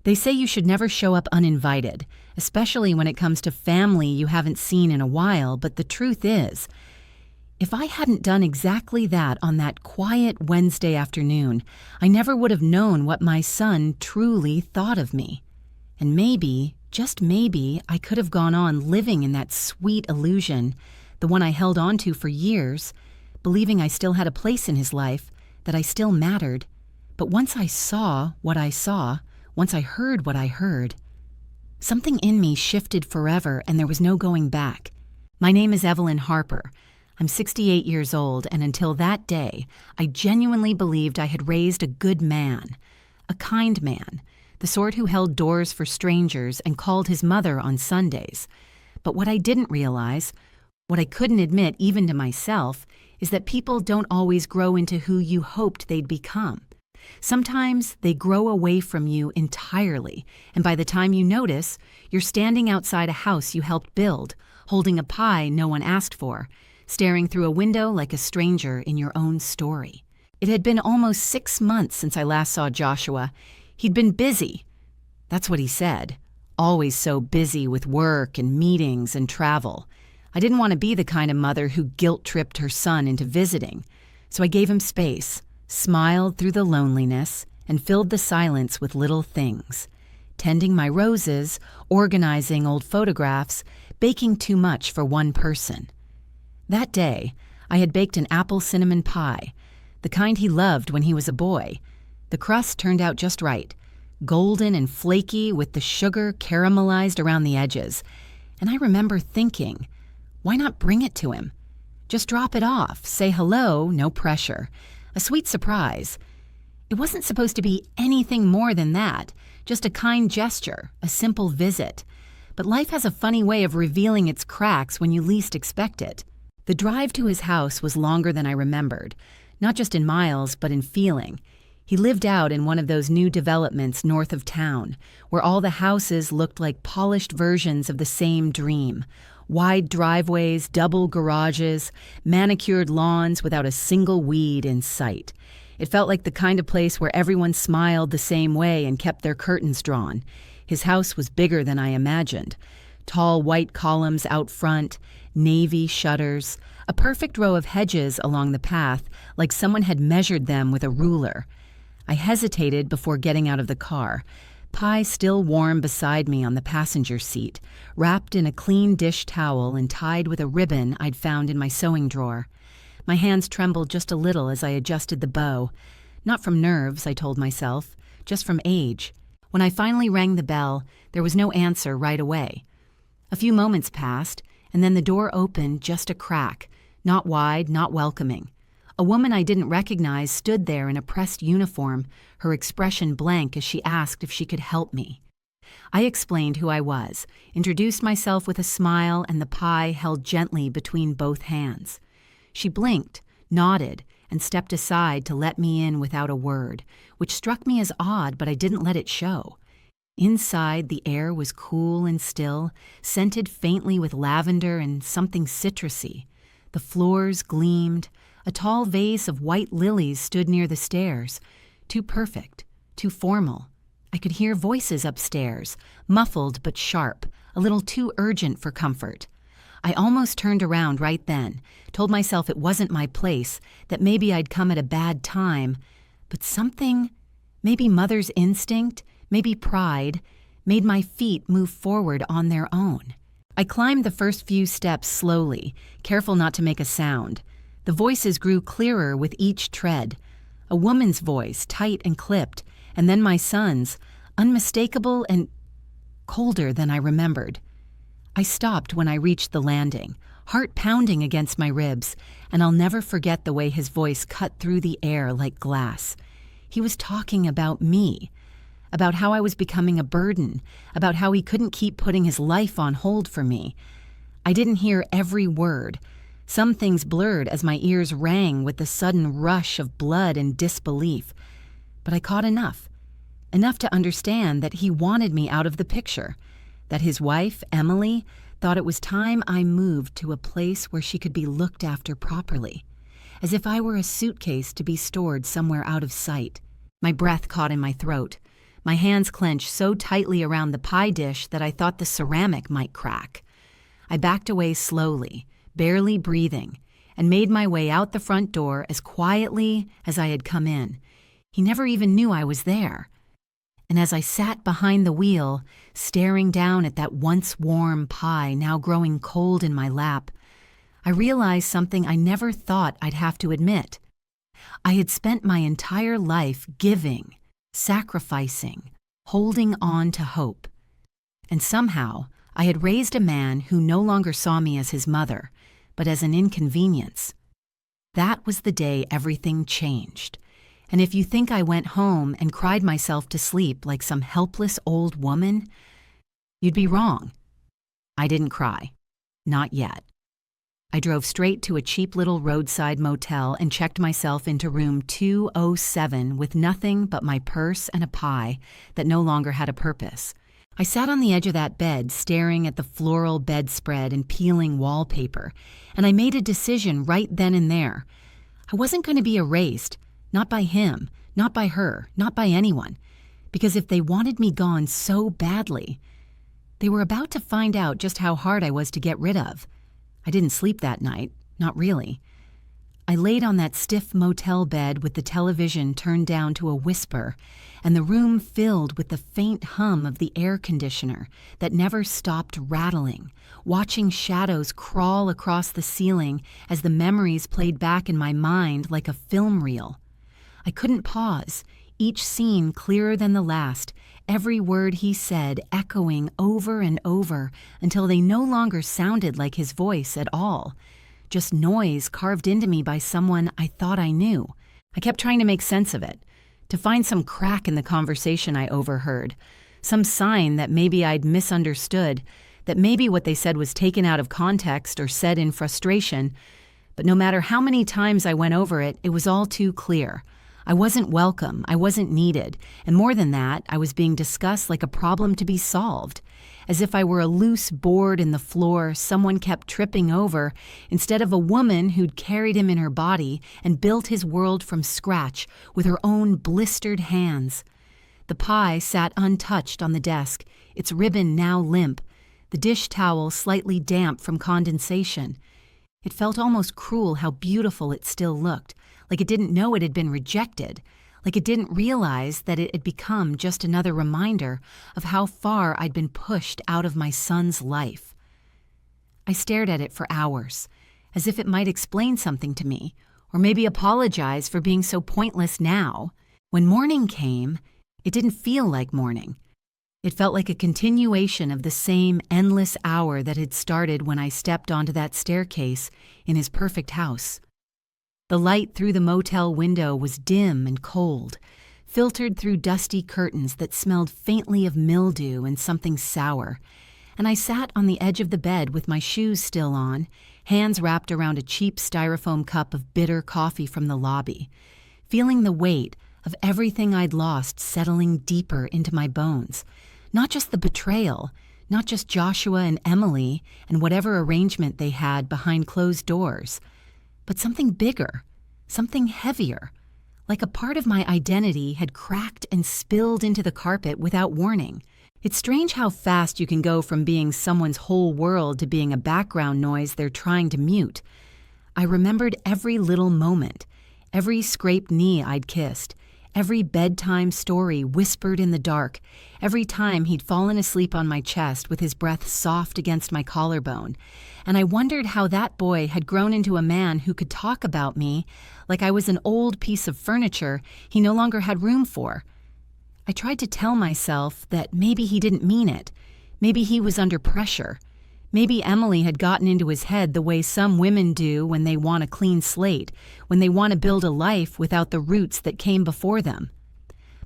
They say you should never show up uninvited, especially when it comes to family you haven't seen in a while, but the truth is, if I hadn't done exactly that on that quiet Wednesday afternoon, I never would have known what my son truly thought of me. And maybe, just maybe, I could have gone on living in that sweet illusion, the one I held on to for years, believing I still had a place in his life, that I still mattered. But once I saw what I saw, once I heard what I heard, something in me shifted forever and there was no going back. My name is Evelyn Harper. I'm 68 years old, and until that day, I genuinely believed I had raised a good man, a kind man, the sort who held doors for strangers and called his mother on Sundays. But what I didn't realize, what I couldn't admit even to myself, is that people don't always grow into who you hoped they'd become. Sometimes they grow away from you entirely, and by the time you notice, you're standing outside a house you helped build, holding a pie no one asked for, staring through a window like a stranger in your own story. It had been almost 6 months since I last saw Joshua. He'd been busy. That's what he said. Always so busy with work and meetings and travel. I didn't want to be the kind of mother who guilt-tripped her son into visiting, so I gave him space, smiled through the loneliness, and filled the silence with little things. Tending my roses, organizing old photographs, baking too much for one person. That day, I had baked an apple cinnamon pie, the kind he loved when he was a boy. The crust turned out just right, golden and flaky with the sugar caramelized around the edges. And I remember thinking, why not bring it to him? Just drop it off, say hello, no pressure. A sweet surprise. It wasn't supposed to be anything more than that, just a kind gesture, a simple visit. But life has a funny way of revealing its cracks when you least expect it. The drive to his house was longer than I remembered, not just in miles, but in feeling. He lived out in one of those new developments north of town, where all the houses looked like polished versions of the same dream. Wide driveways, double garages, manicured lawns without a single weed in sight. It felt like the kind of place where everyone smiled the same way and kept their curtains drawn. His house was bigger than I imagined. Tall white columns out front, navy shutters, a perfect row of hedges along the path, like someone had measured them with a ruler. I hesitated before getting out of the car, pie still warm beside me on the passenger seat, wrapped in a clean dish towel and tied with a ribbon I'd found in my sewing drawer. My hands trembled just a little as I adjusted the bow. Not from nerves, I told myself, just from age. When I finally rang the bell, there was no answer right away. A few moments passed, and then the door opened just a crack, not wide, not welcoming. A woman I didn't recognize stood there in a pressed uniform, her expression blank as she asked if she could help me. I explained who I was, introduced myself with a smile and the pie held gently between both hands. She blinked, nodded, and stepped aside to let me in without a word, which struck me as odd, but I didn't let it show. Inside, the air was cool and still, scented faintly with lavender and something citrusy. The floors gleamed. A tall vase of white lilies stood near the stairs. Too perfect, too formal. I could hear voices upstairs, muffled but sharp, a little too urgent for comfort. I almost turned around right then, told myself it wasn't my place, that maybe I'd come at a bad time, but something, maybe mother's instinct, maybe pride, made my feet move forward on their own. I climbed the first few steps slowly, careful not to make a sound. The voices grew clearer with each tread. A woman's voice, tight and clipped, and then my son's, unmistakable and colder than I remembered. I stopped when I reached the landing, heart pounding against my ribs, and I'll never forget the way his voice cut through the air like glass. He was talking about me, about how I was becoming a burden, about how he couldn't keep putting his life on hold for me. I didn't hear every word. Some things blurred as my ears rang with the sudden rush of blood and disbelief. But I caught enough to understand that he wanted me out of the picture, that his wife, Emily, thought it was time I moved to a place where she could be looked after properly, as if I were a suitcase to be stored somewhere out of sight. My breath caught in my throat. My hands clenched so tightly around the pie dish that I thought the ceramic might crack. I backed away slowly, barely breathing, and made my way out the front door as quietly as I had come in. He never even knew I was there. And as I sat behind the wheel, staring down at that once warm pie now growing cold in my lap, I realized something I never thought I'd have to admit. I had spent my entire life giving, sacrificing, holding on to hope. And somehow, I had raised a man who no longer saw me as his mother, but as an inconvenience. That was the day everything changed. And if you think I went home and cried myself to sleep like some helpless old woman, you'd be wrong. I didn't cry. Not yet. I drove straight to a cheap little roadside motel and checked myself into room 207 with nothing but my purse and a pie that no longer had a purpose. I sat on the edge of that bed, staring at the floral bedspread and peeling wallpaper, and I made a decision right then and there. I wasn't going to be erased, not by him, not by her, not by anyone, because if they wanted me gone so badly, they were about to find out just how hard I was to get rid of. I didn't sleep that night, not really. I laid on that stiff motel bed with the television turned down to a whisper, and the room filled with the faint hum of the air conditioner that never stopped rattling, watching shadows crawl across the ceiling as the memories played back in my mind like a film reel. I couldn't pause, each scene clearer than the last, every word he said echoing over and over until they no longer sounded like his voice at all. Just noise carved into me by someone I thought I knew. I kept trying to make sense of it, to find some crack in the conversation I overheard, some sign that maybe I'd misunderstood, that maybe what they said was taken out of context or said in frustration. But no matter how many times I went over it, it was all too clear. I wasn't welcome, I wasn't needed, and more than that, I was being discussed like a problem to be solved, as if I were a loose board in the floor someone kept tripping over, instead of a woman who'd carried him in her body and built his world from scratch with her own blistered hands. The pie sat untouched on the desk, its ribbon now limp, the dish towel slightly damp from condensation. It felt almost cruel how beautiful it still looked, like it didn't know it had been rejected, like it didn't realize that it had become just another reminder of how far I'd been pushed out of my son's life. I stared at it for hours, as if it might explain something to me, or maybe apologize for being so pointless now. When morning came, it didn't feel like morning. It felt like a continuation of the same endless hour that had started when I stepped onto that staircase in his perfect house. The light through the motel window was dim and cold, filtered through dusty curtains that smelled faintly of mildew and something sour, and I sat on the edge of the bed with my shoes still on, hands wrapped around a cheap styrofoam cup of bitter coffee from the lobby, feeling the weight of everything I'd lost settling deeper into my bones. Not just the betrayal, not just Joshua and Emily and whatever arrangement they had behind closed doors, but something bigger, something heavier, like a part of my identity had cracked and spilled into the carpet without warning. It's strange how fast you can go from being someone's whole world to being a background noise they're trying to mute. I remembered every little moment, every scraped knee I'd kissed, every bedtime story whispered in the dark, every time he'd fallen asleep on my chest with his breath soft against my collarbone, and I wondered how that boy had grown into a man who could talk about me like I was an old piece of furniture he no longer had room for. I tried to tell myself that maybe he didn't mean it, maybe he was under pressure, maybe Emily had gotten into his head the way some women do when they want a clean slate, when they want to build a life without the roots that came before them.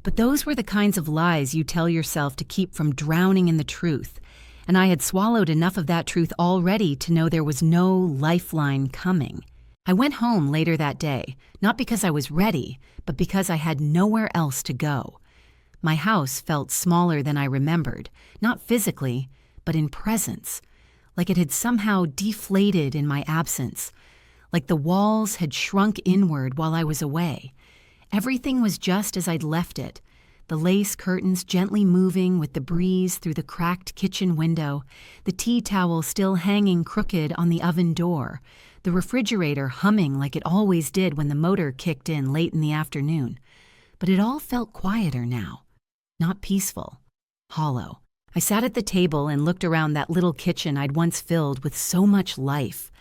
But those were the kinds of lies you tell yourself to keep from drowning in the truth, and I had swallowed enough of that truth already to know there was no lifeline coming. I went home later that day, not because I was ready, but because I had nowhere else to go. My house felt smaller than I remembered, not physically, but in presence, like it had somehow deflated in my absence, like the walls had shrunk inward while I was away. Everything was just as I'd left it. the lace curtains gently moving with the breeze through the cracked kitchen window, the tea towel still hanging crooked on the oven door, the refrigerator humming like it always did when the motor kicked in late in the afternoon. But it all felt quieter now. Not peaceful. Hollow. I sat at the table and looked around that little kitchen I'd once filled with so much life.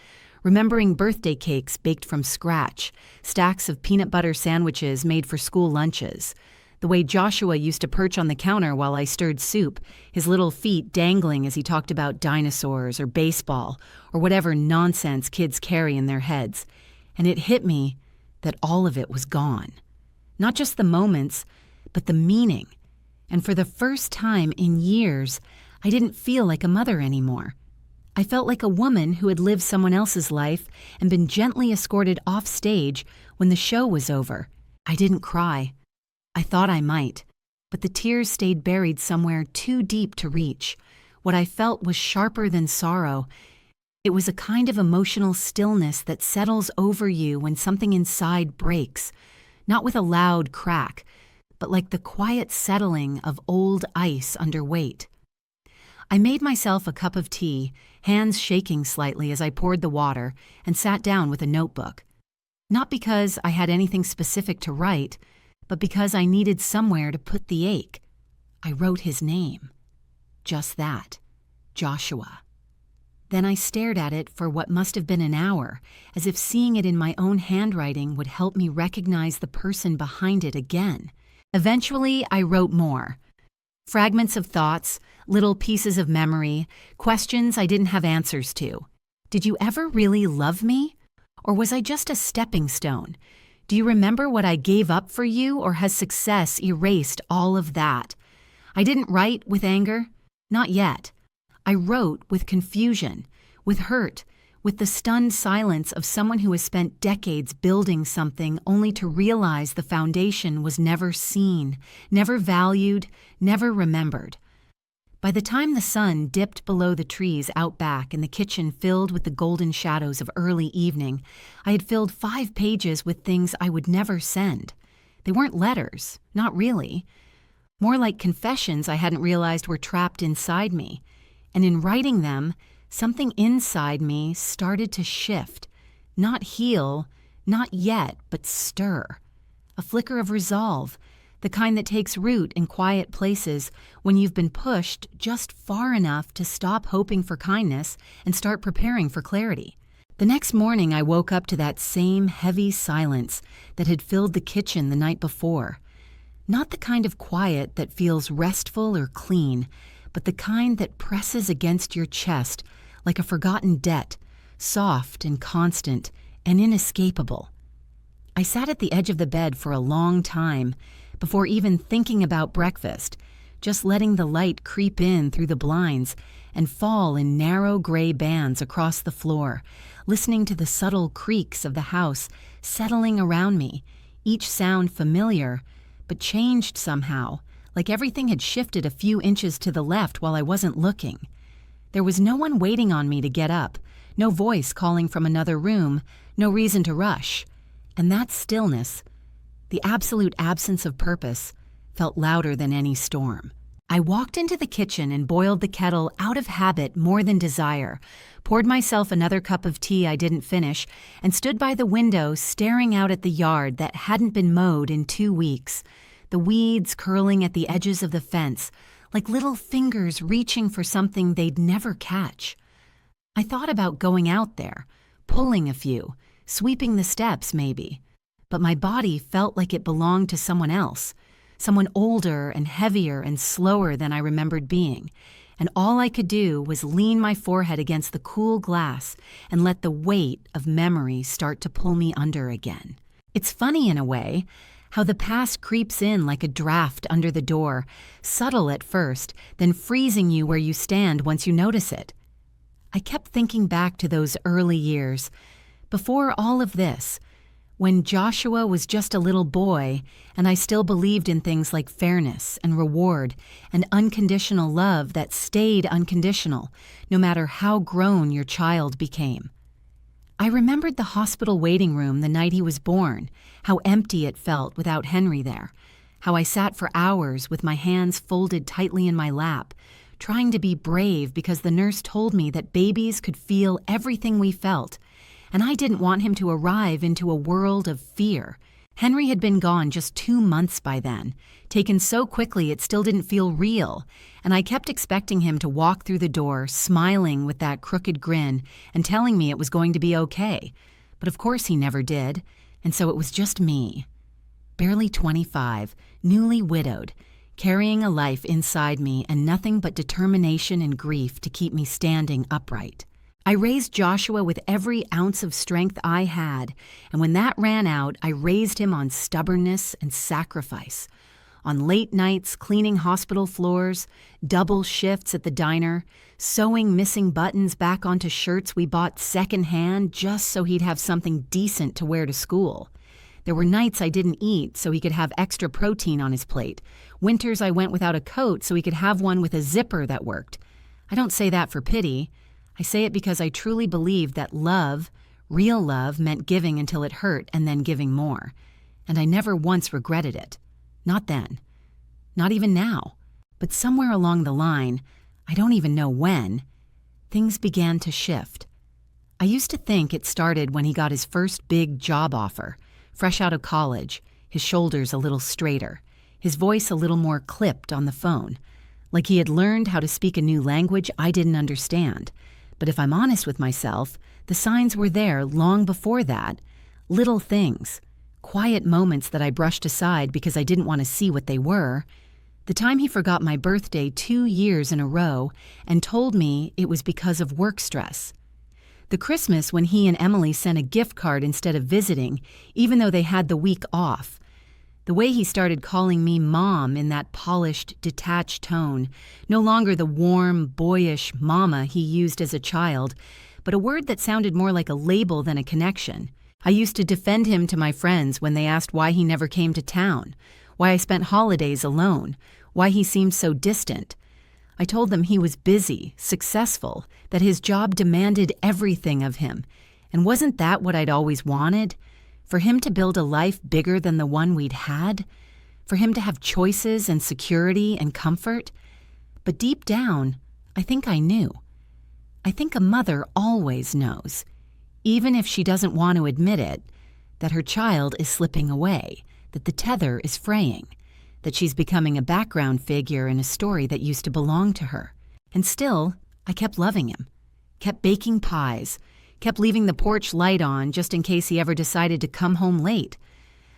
Remembering birthday cakes baked from scratch, stacks of peanut butter sandwiches made for school lunches, the way Joshua used to perch on the counter while I stirred soup, his little feet dangling as he talked about dinosaurs or baseball or whatever nonsense kids carry in their heads. And it hit me that all of it was gone. Not just the moments, but the meaning. And for the first time in years, I didn't feel like a mother anymore. I felt like a woman who had lived someone else's life and been gently escorted off stage when the show was over. I didn't cry. I thought I might, but the tears stayed buried somewhere too deep to reach. What I felt was sharper than sorrow. It was a kind of emotional stillness that settles over you when something inside breaks, not with a loud crack, but like the quiet settling of old ice under weight. I made myself a cup of tea, hands shaking slightly as I poured the water, and sat down with a notebook. Not because I had anything specific to write, but because I needed somewhere to put the ache. I wrote his name. Just that. Joshua. Then I stared at it for what must have been an hour, as if seeing it in my own handwriting would help me recognize the person behind it again. Eventually, I wrote more. Fragments of thoughts, little pieces of memory, questions I didn't have answers to. Did you ever really love me? Or was I just a stepping stone? Do you remember what I gave up for you, or has success erased all of that? I didn't write with anger. Not yet. I wrote with confusion, with hurt, with the stunned silence of someone who has spent decades building something only to realize the foundation was never seen, never valued, never remembered. By the time the sun dipped below the trees out back and the kitchen filled with the golden shadows of early evening, I had filled 5 pages with things I would never send. They weren't letters, not really. More like confessions I hadn't realized were trapped inside me. And in writing them, something inside me started to shift. Not heal, not yet, but stir. A flicker of resolve, the kind that takes root in quiet places when you've been pushed just far enough to stop hoping for kindness and start preparing for clarity. The next morning, I woke up to that same heavy silence that had filled the kitchen the night before. Not the kind of quiet that feels restful or clean, but the kind that presses against your chest like a forgotten debt, soft and constant and inescapable. I sat at the edge of the bed for a long time, before even thinking about breakfast, just letting the light creep in through the blinds and fall in narrow gray bands across the floor, listening to the subtle creaks of the house settling around me, each sound familiar, but changed somehow, like everything had shifted a few inches to the left while I wasn't looking. There was no one waiting on me to get up, no voice calling from another room, no reason to rush. And that stillness, the absolute absence of purpose, felt louder than any storm. I walked into the kitchen and boiled the kettle out of habit more than desire, poured myself another cup of tea I didn't finish, and stood by the window staring out at the yard that hadn't been mowed in 2 weeks, the weeds curling at the edges of the fence, like little fingers reaching for something they'd never catch. I thought about going out there, pulling a few, sweeping the steps maybe, but my body felt like it belonged to someone else, someone older and heavier and slower than I remembered being, and all I could do was lean my forehead against the cool glass and let the weight of memory start to pull me under again. It's funny in a way, how the past creeps in like a draft under the door, subtle at first, then freezing you where you stand once you notice it. I kept thinking back to those early years, before all of this, when Joshua was just a little boy and I still believed in things like fairness and reward and unconditional love that stayed unconditional, no matter how grown your child became. I remembered the hospital waiting room the night he was born, how empty it felt without Henry there, how I sat for hours with my hands folded tightly in my lap, trying to be brave because the nurse told me that babies could feel everything we felt, and I didn't want him to arrive into a world of fear. Henry had been gone just 2 months by then, taken so quickly it still didn't feel real, and I kept expecting him to walk through the door, smiling with that crooked grin and telling me it was going to be okay. But of course he never did, and so it was just me. Barely 25, newly widowed, carrying a life inside me and nothing but determination and grief to keep me standing upright. I raised Joshua with every ounce of strength I had, and when that ran out, I raised him on stubbornness and sacrifice. On late nights cleaning hospital floors, double shifts at the diner, sewing missing buttons back onto shirts we bought secondhand just so he'd have something decent to wear to school. There were nights I didn't eat so he could have extra protein on his plate. Winters I went without a coat so he could have one with a zipper that worked. I don't say that for pity. I say it because I truly believed that love, real love, meant giving until it hurt and then giving more. And I never once regretted it. Not then. Not even now. But somewhere along the line, I don't even know when, things began to shift. I used to think it started when he got his first big job offer, fresh out of college, his shoulders a little straighter, his voice a little more clipped on the phone, like he had learned how to speak a new language I didn't understand. But if I'm honest with myself, the signs were there long before that. Little things, quiet moments that I brushed aside because I didn't want to see what they were. The time he forgot my birthday 2 years in a row and told me it was because of work stress. The Christmas when he and Emily sent a gift card instead of visiting, even though they had the week off. The way he started calling me Mom in that polished, detached tone, no longer the warm, boyish mama he used as a child, but a word that sounded more like a label than a connection. I used to defend him to my friends when they asked why he never came to town, why I spent holidays alone, why he seemed so distant. I told them he was busy, successful, that his job demanded everything of him. And wasn't that what I'd always wanted? For him to build a life bigger than the one we'd had? For him to have choices and security and comfort? But deep down, I think I knew. I think a mother always knows, even if she doesn't want to admit it, that her child is slipping away, that the tether is fraying, that she's becoming a background figure in a story that used to belong to her. And still, I kept loving him, kept baking pies, kept leaving the porch light on just in case he ever decided to come home late.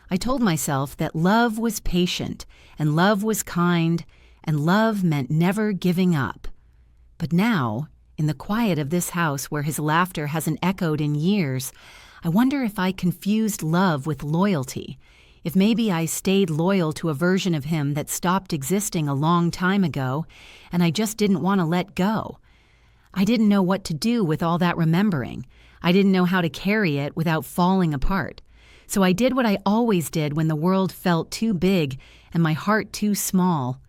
I told myself that love was patient, and love was kind, and love meant never giving up. But now, in the quiet of this house where his laughter hasn't echoed in years, I wonder if I confused love with loyalty, if maybe I stayed loyal to a version of him that stopped existing a long time ago, and I just didn't want to let go. I didn't know what to do with all that remembering. I didn't know how to carry it without falling apart. So I did what I always did when the world felt too big and my heart too small.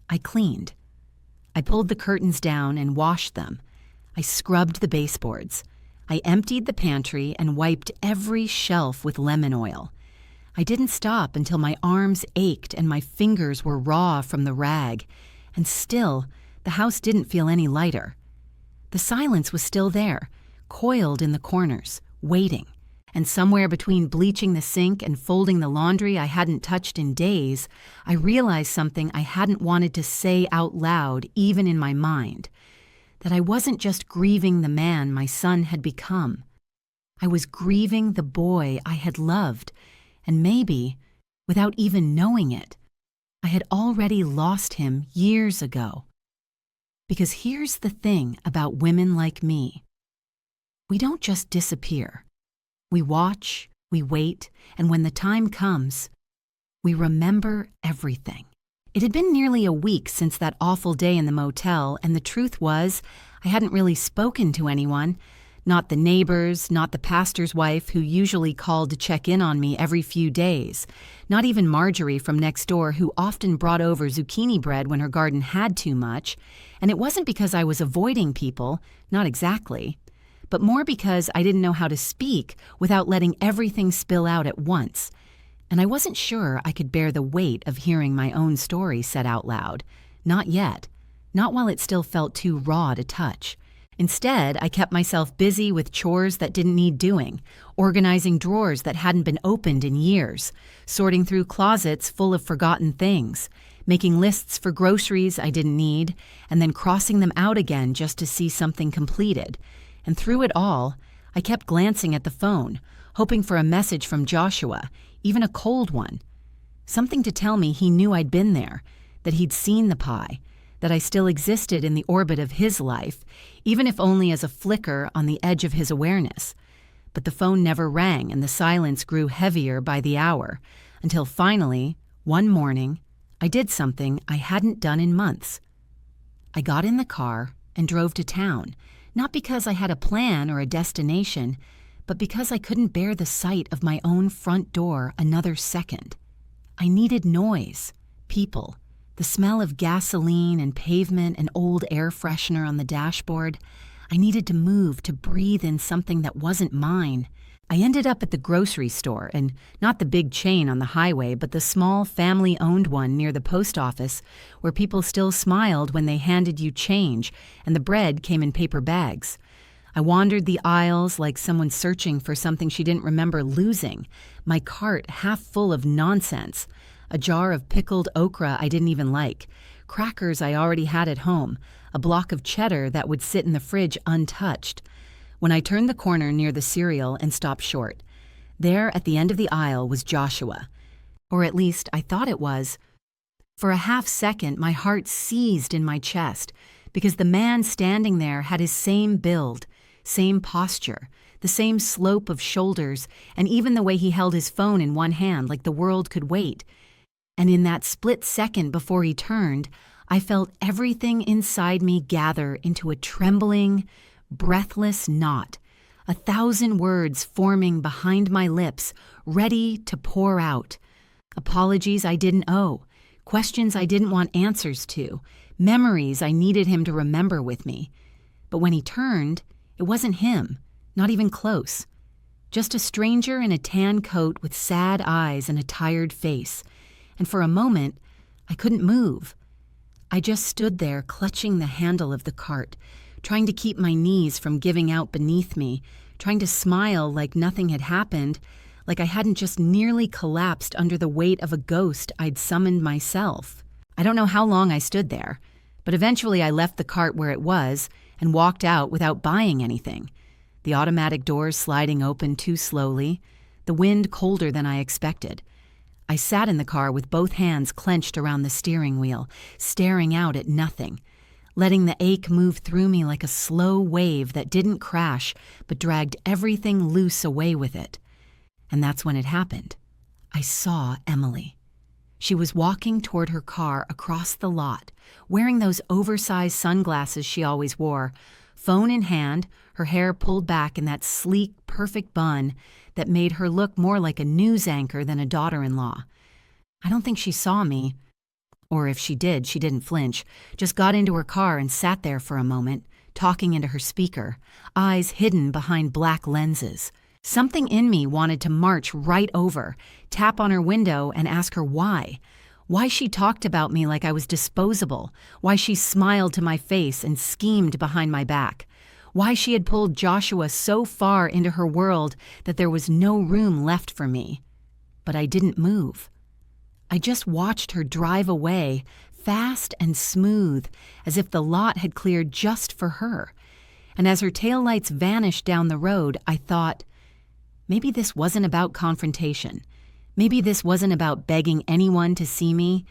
I cleaned. I pulled the curtains down and washed them. I scrubbed the baseboards. I emptied the pantry and wiped every shelf with lemon oil. I didn't stop until my arms ached and my fingers were raw from the rag. And still, the house didn't feel any lighter. The silence was still there, coiled in the corners, waiting. And somewhere between bleaching the sink and folding the laundry I hadn't touched in days, I realized something I hadn't wanted to say out loud, even in my mind. That I wasn't just grieving the man my son had become. I was grieving the boy I had loved, and maybe, without even knowing it, I had already lost him years ago. Because here's the thing about women like me. We don't just disappear. We watch, we wait, and when the time comes, we remember everything. It had been nearly a week since that awful day in the motel, and the truth was, I hadn't really spoken to anyone. Not the neighbors, not the pastor's wife who usually called to check in on me every few days. Not even Marjorie from next door who often brought over zucchini bread when her garden had too much. And it wasn't because I was avoiding people, not exactly, but more because I didn't know how to speak without letting everything spill out at once. And I wasn't sure I could bear the weight of hearing my own story said out loud. Not yet. Not while it still felt too raw to touch. Instead, I kept myself busy with chores that didn't need doing, organizing drawers that hadn't been opened in years, sorting through closets full of forgotten things, making lists for groceries I didn't need, and then crossing them out again just to see something completed. And through it all, I kept glancing at the phone, hoping for a message from Joshua, even a cold one. Something to tell me he knew I'd been there, that he'd seen the pie, that I still existed in the orbit of his life, even if only as a flicker on the edge of his awareness. But the phone never rang, and the silence grew heavier by the hour, until finally, one morning, I did something I hadn't done in months. I got in the car and drove to town, not because I had a plan or a destination, but because I couldn't bear the sight of my own front door another second. I needed noise, people, the smell of gasoline and pavement and old air freshener on the dashboard. I needed to move, to breathe in something that wasn't mine. I ended up at the grocery store, and not the big chain on the highway, but the small family-owned one near the post office, where people still smiled when they handed you change, and the bread came in paper bags. I wandered the aisles like someone searching for something she didn't remember losing, my cart half full of nonsense. A jar of pickled okra I didn't even like, crackers I already had at home, a block of cheddar that would sit in the fridge untouched. When I turned the corner near the cereal and stopped short, there at the end of the aisle was Joshua. Or at least I thought it was. For a half second, my heart seized in my chest, because the man standing there had his same build, same posture, the same slope of shoulders, and even the way he held his phone in one hand like the world could wait. And in that split second before he turned, I felt everything inside me gather into a trembling, breathless knot, 1,000 words forming behind my lips, ready to pour out. Apologies I didn't owe, questions I didn't want answers to, memories I needed him to remember with me. But when he turned, it wasn't him, not even close. Just a stranger in a tan coat with sad eyes and a tired face. And for a moment, I couldn't move. I just stood there clutching the handle of the cart, trying to keep my knees from giving out beneath me, trying to smile like nothing had happened, like I hadn't just nearly collapsed under the weight of a ghost I'd summoned myself. I don't know how long I stood there, but eventually I left the cart where it was and walked out without buying anything. The automatic doors sliding open too slowly, the wind colder than I expected. I sat in the car with both hands clenched around the steering wheel, staring out at nothing, letting the ache move through me like a slow wave that didn't crash but dragged everything loose away with it. And that's when it happened. I saw Emily. She was walking toward her car across the lot, wearing those oversized sunglasses she always wore, phone in hand, her hair pulled back in that sleek, perfect bun that made her look more like a news anchor than a daughter-in-law. I don't think she saw me, or if she did, she didn't flinch, just got into her car and sat there for a moment, talking into her speaker, eyes hidden behind black lenses. Something in me wanted to march right over, tap on her window and ask her why. Why she talked about me like I was disposable, why she smiled to my face and schemed behind my back. Why she had pulled Joshua so far into her world that there was no room left for me. But I didn't move. I just watched her drive away, fast and smooth, as if the lot had cleared just for her. And as her taillights vanished down the road, I thought, maybe this wasn't about confrontation. Maybe this wasn't about begging anyone to see me.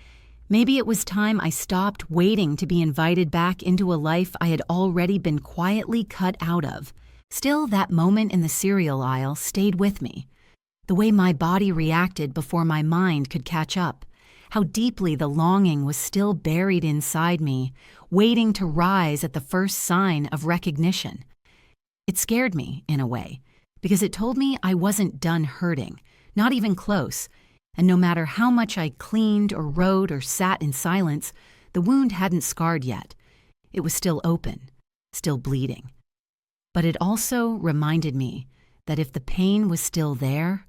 Maybe it was time I stopped waiting to be invited back into a life I had already been quietly cut out of. Still, that moment in the cereal aisle stayed with me. The way my body reacted before my mind could catch up. How deeply the longing was still buried inside me, waiting to rise at the first sign of recognition. It scared me, in a way, because it told me I wasn't done hurting, not even close. And no matter how much I cleaned or wrote or sat in silence, the wound hadn't scarred yet. It was still open, still bleeding. But it also reminded me that if the pain was still there,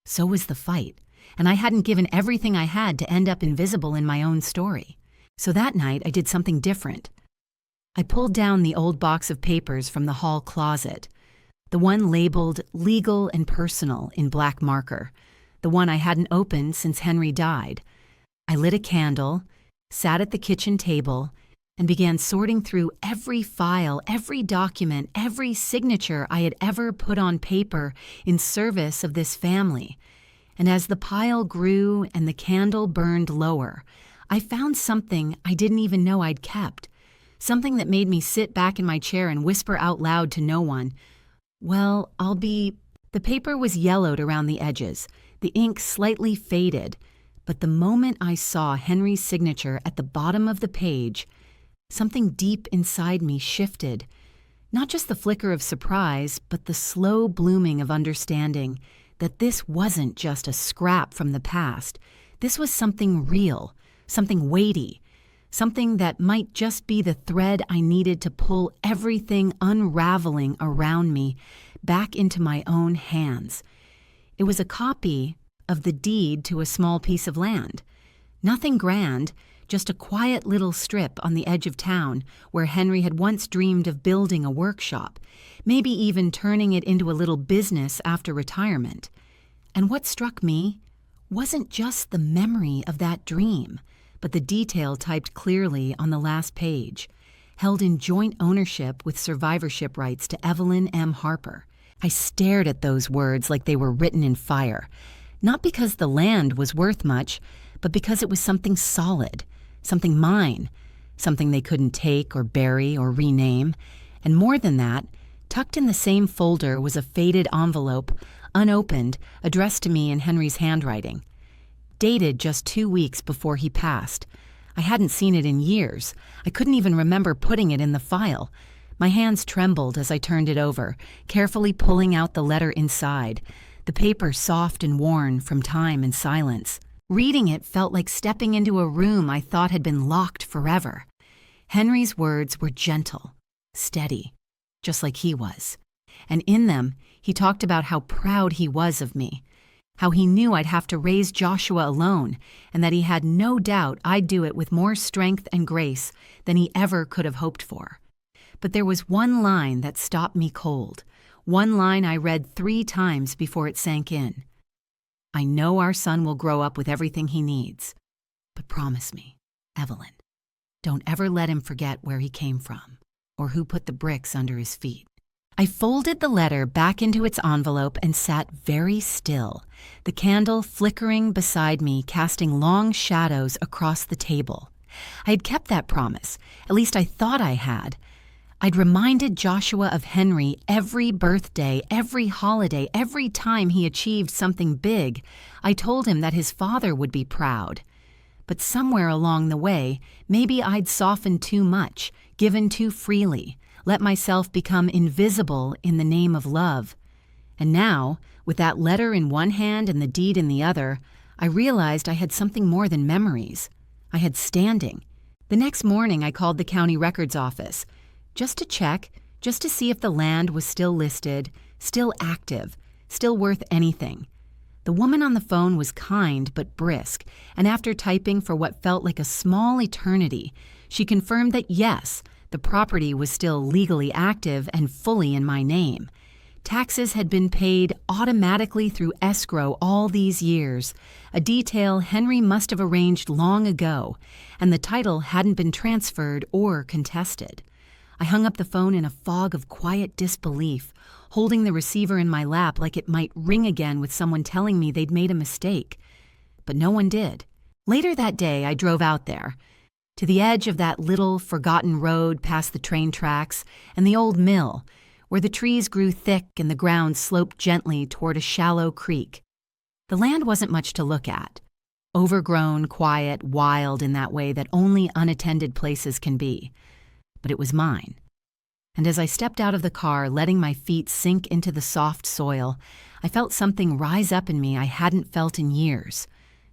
so was the fight. and I hadn't given everything I had to end up invisible in my own story. So that night, I did something different. I pulled down the old box of papers from the hall closet, the one labeled legal and personal in black marker, the one I hadn't opened since Henry died. I lit a candle, sat at the kitchen table, and began sorting through every file, every document, every signature I had ever put on paper in service of this family. And as the pile grew and the candle burned lower, I found something I didn't even know I'd kept, something that made me sit back in my chair and whisper out loud to no one, "Well, The paper was yellowed around the edges, the ink slightly faded, but the moment I saw Henry's signature at the bottom of the page, something deep inside me shifted. Not just the flicker of surprise, but the slow blooming of understanding that this wasn't just a scrap from the past. This was something real, something weighty, something that might just be the thread I needed to pull everything unraveling around me back into my own hands. It was a copy of the deed to a small piece of land. Nothing grand, just a quiet little strip on the edge of town where Henry had once dreamed of building a workshop, maybe even turning it into a little business after retirement. And what struck me wasn't just the memory of that dream, but the detail typed clearly on the last page, held in joint ownership with survivorship rights to Evelyn M. Harper. I stared at those words like they were written in fire, not because the land was worth much, but because it was something solid, something mine, something they couldn't take or bury or rename. And more than that, tucked in the same folder was a faded envelope, unopened, addressed to me in Henry's handwriting. Dated just 2 weeks before he passed. I hadn't seen it in years. I couldn't even remember putting it in the file. My hands trembled as I turned it over, carefully pulling out the letter inside, the paper soft and worn from time and silence. Reading it felt like stepping into a room I thought had been locked forever. Henry's words were gentle, steady, just like he was. And in them, he talked about how proud he was of me, how he knew I'd have to raise Joshua alone, and that he had no doubt I'd do it with more strength and grace than he ever could have hoped for. But there was one line that stopped me cold, one line I read 3 times before it sank in. I know our son will grow up with everything he needs, but promise me, Evelyn, don't ever let him forget where he came from or who put the bricks under his feet. I folded the letter back into its envelope and sat very still, the candle flickering beside me, casting long shadows across the table. I had kept that promise, at least I thought I had. I'd reminded Joshua of Henry every birthday, every holiday, every time he achieved something big. I told him that his father would be proud. But somewhere along the way, maybe I'd softened too much, given too freely, let myself become invisible in the name of love. And now, with that letter in one hand and the deed in the other, I realized I had something more than memories. I had standing. The next morning, I called the county records office, just to check, just to see if the land was still listed, still active, still worth anything. The woman on the phone was kind but brisk, and after typing for what felt like a small eternity, she confirmed that yes, the property was still legally active and fully in my name. Taxes had been paid automatically through escrow all these years, a detail Henry must have arranged long ago, and the title hadn't been transferred or contested. I hung up the phone in a fog of quiet disbelief, holding the receiver in my lap like it might ring again with someone telling me they'd made a mistake. But no one did. Later that day, I drove out there, to the edge of that little forgotten road past the train tracks and the old mill, where the trees grew thick and the ground sloped gently toward a shallow creek. The land wasn't much to look at. Overgrown, quiet, wild in that way that only unattended places can be. But it was mine. And as I stepped out of the car, letting my feet sink into the soft soil, I felt something rise up in me I hadn't felt in years.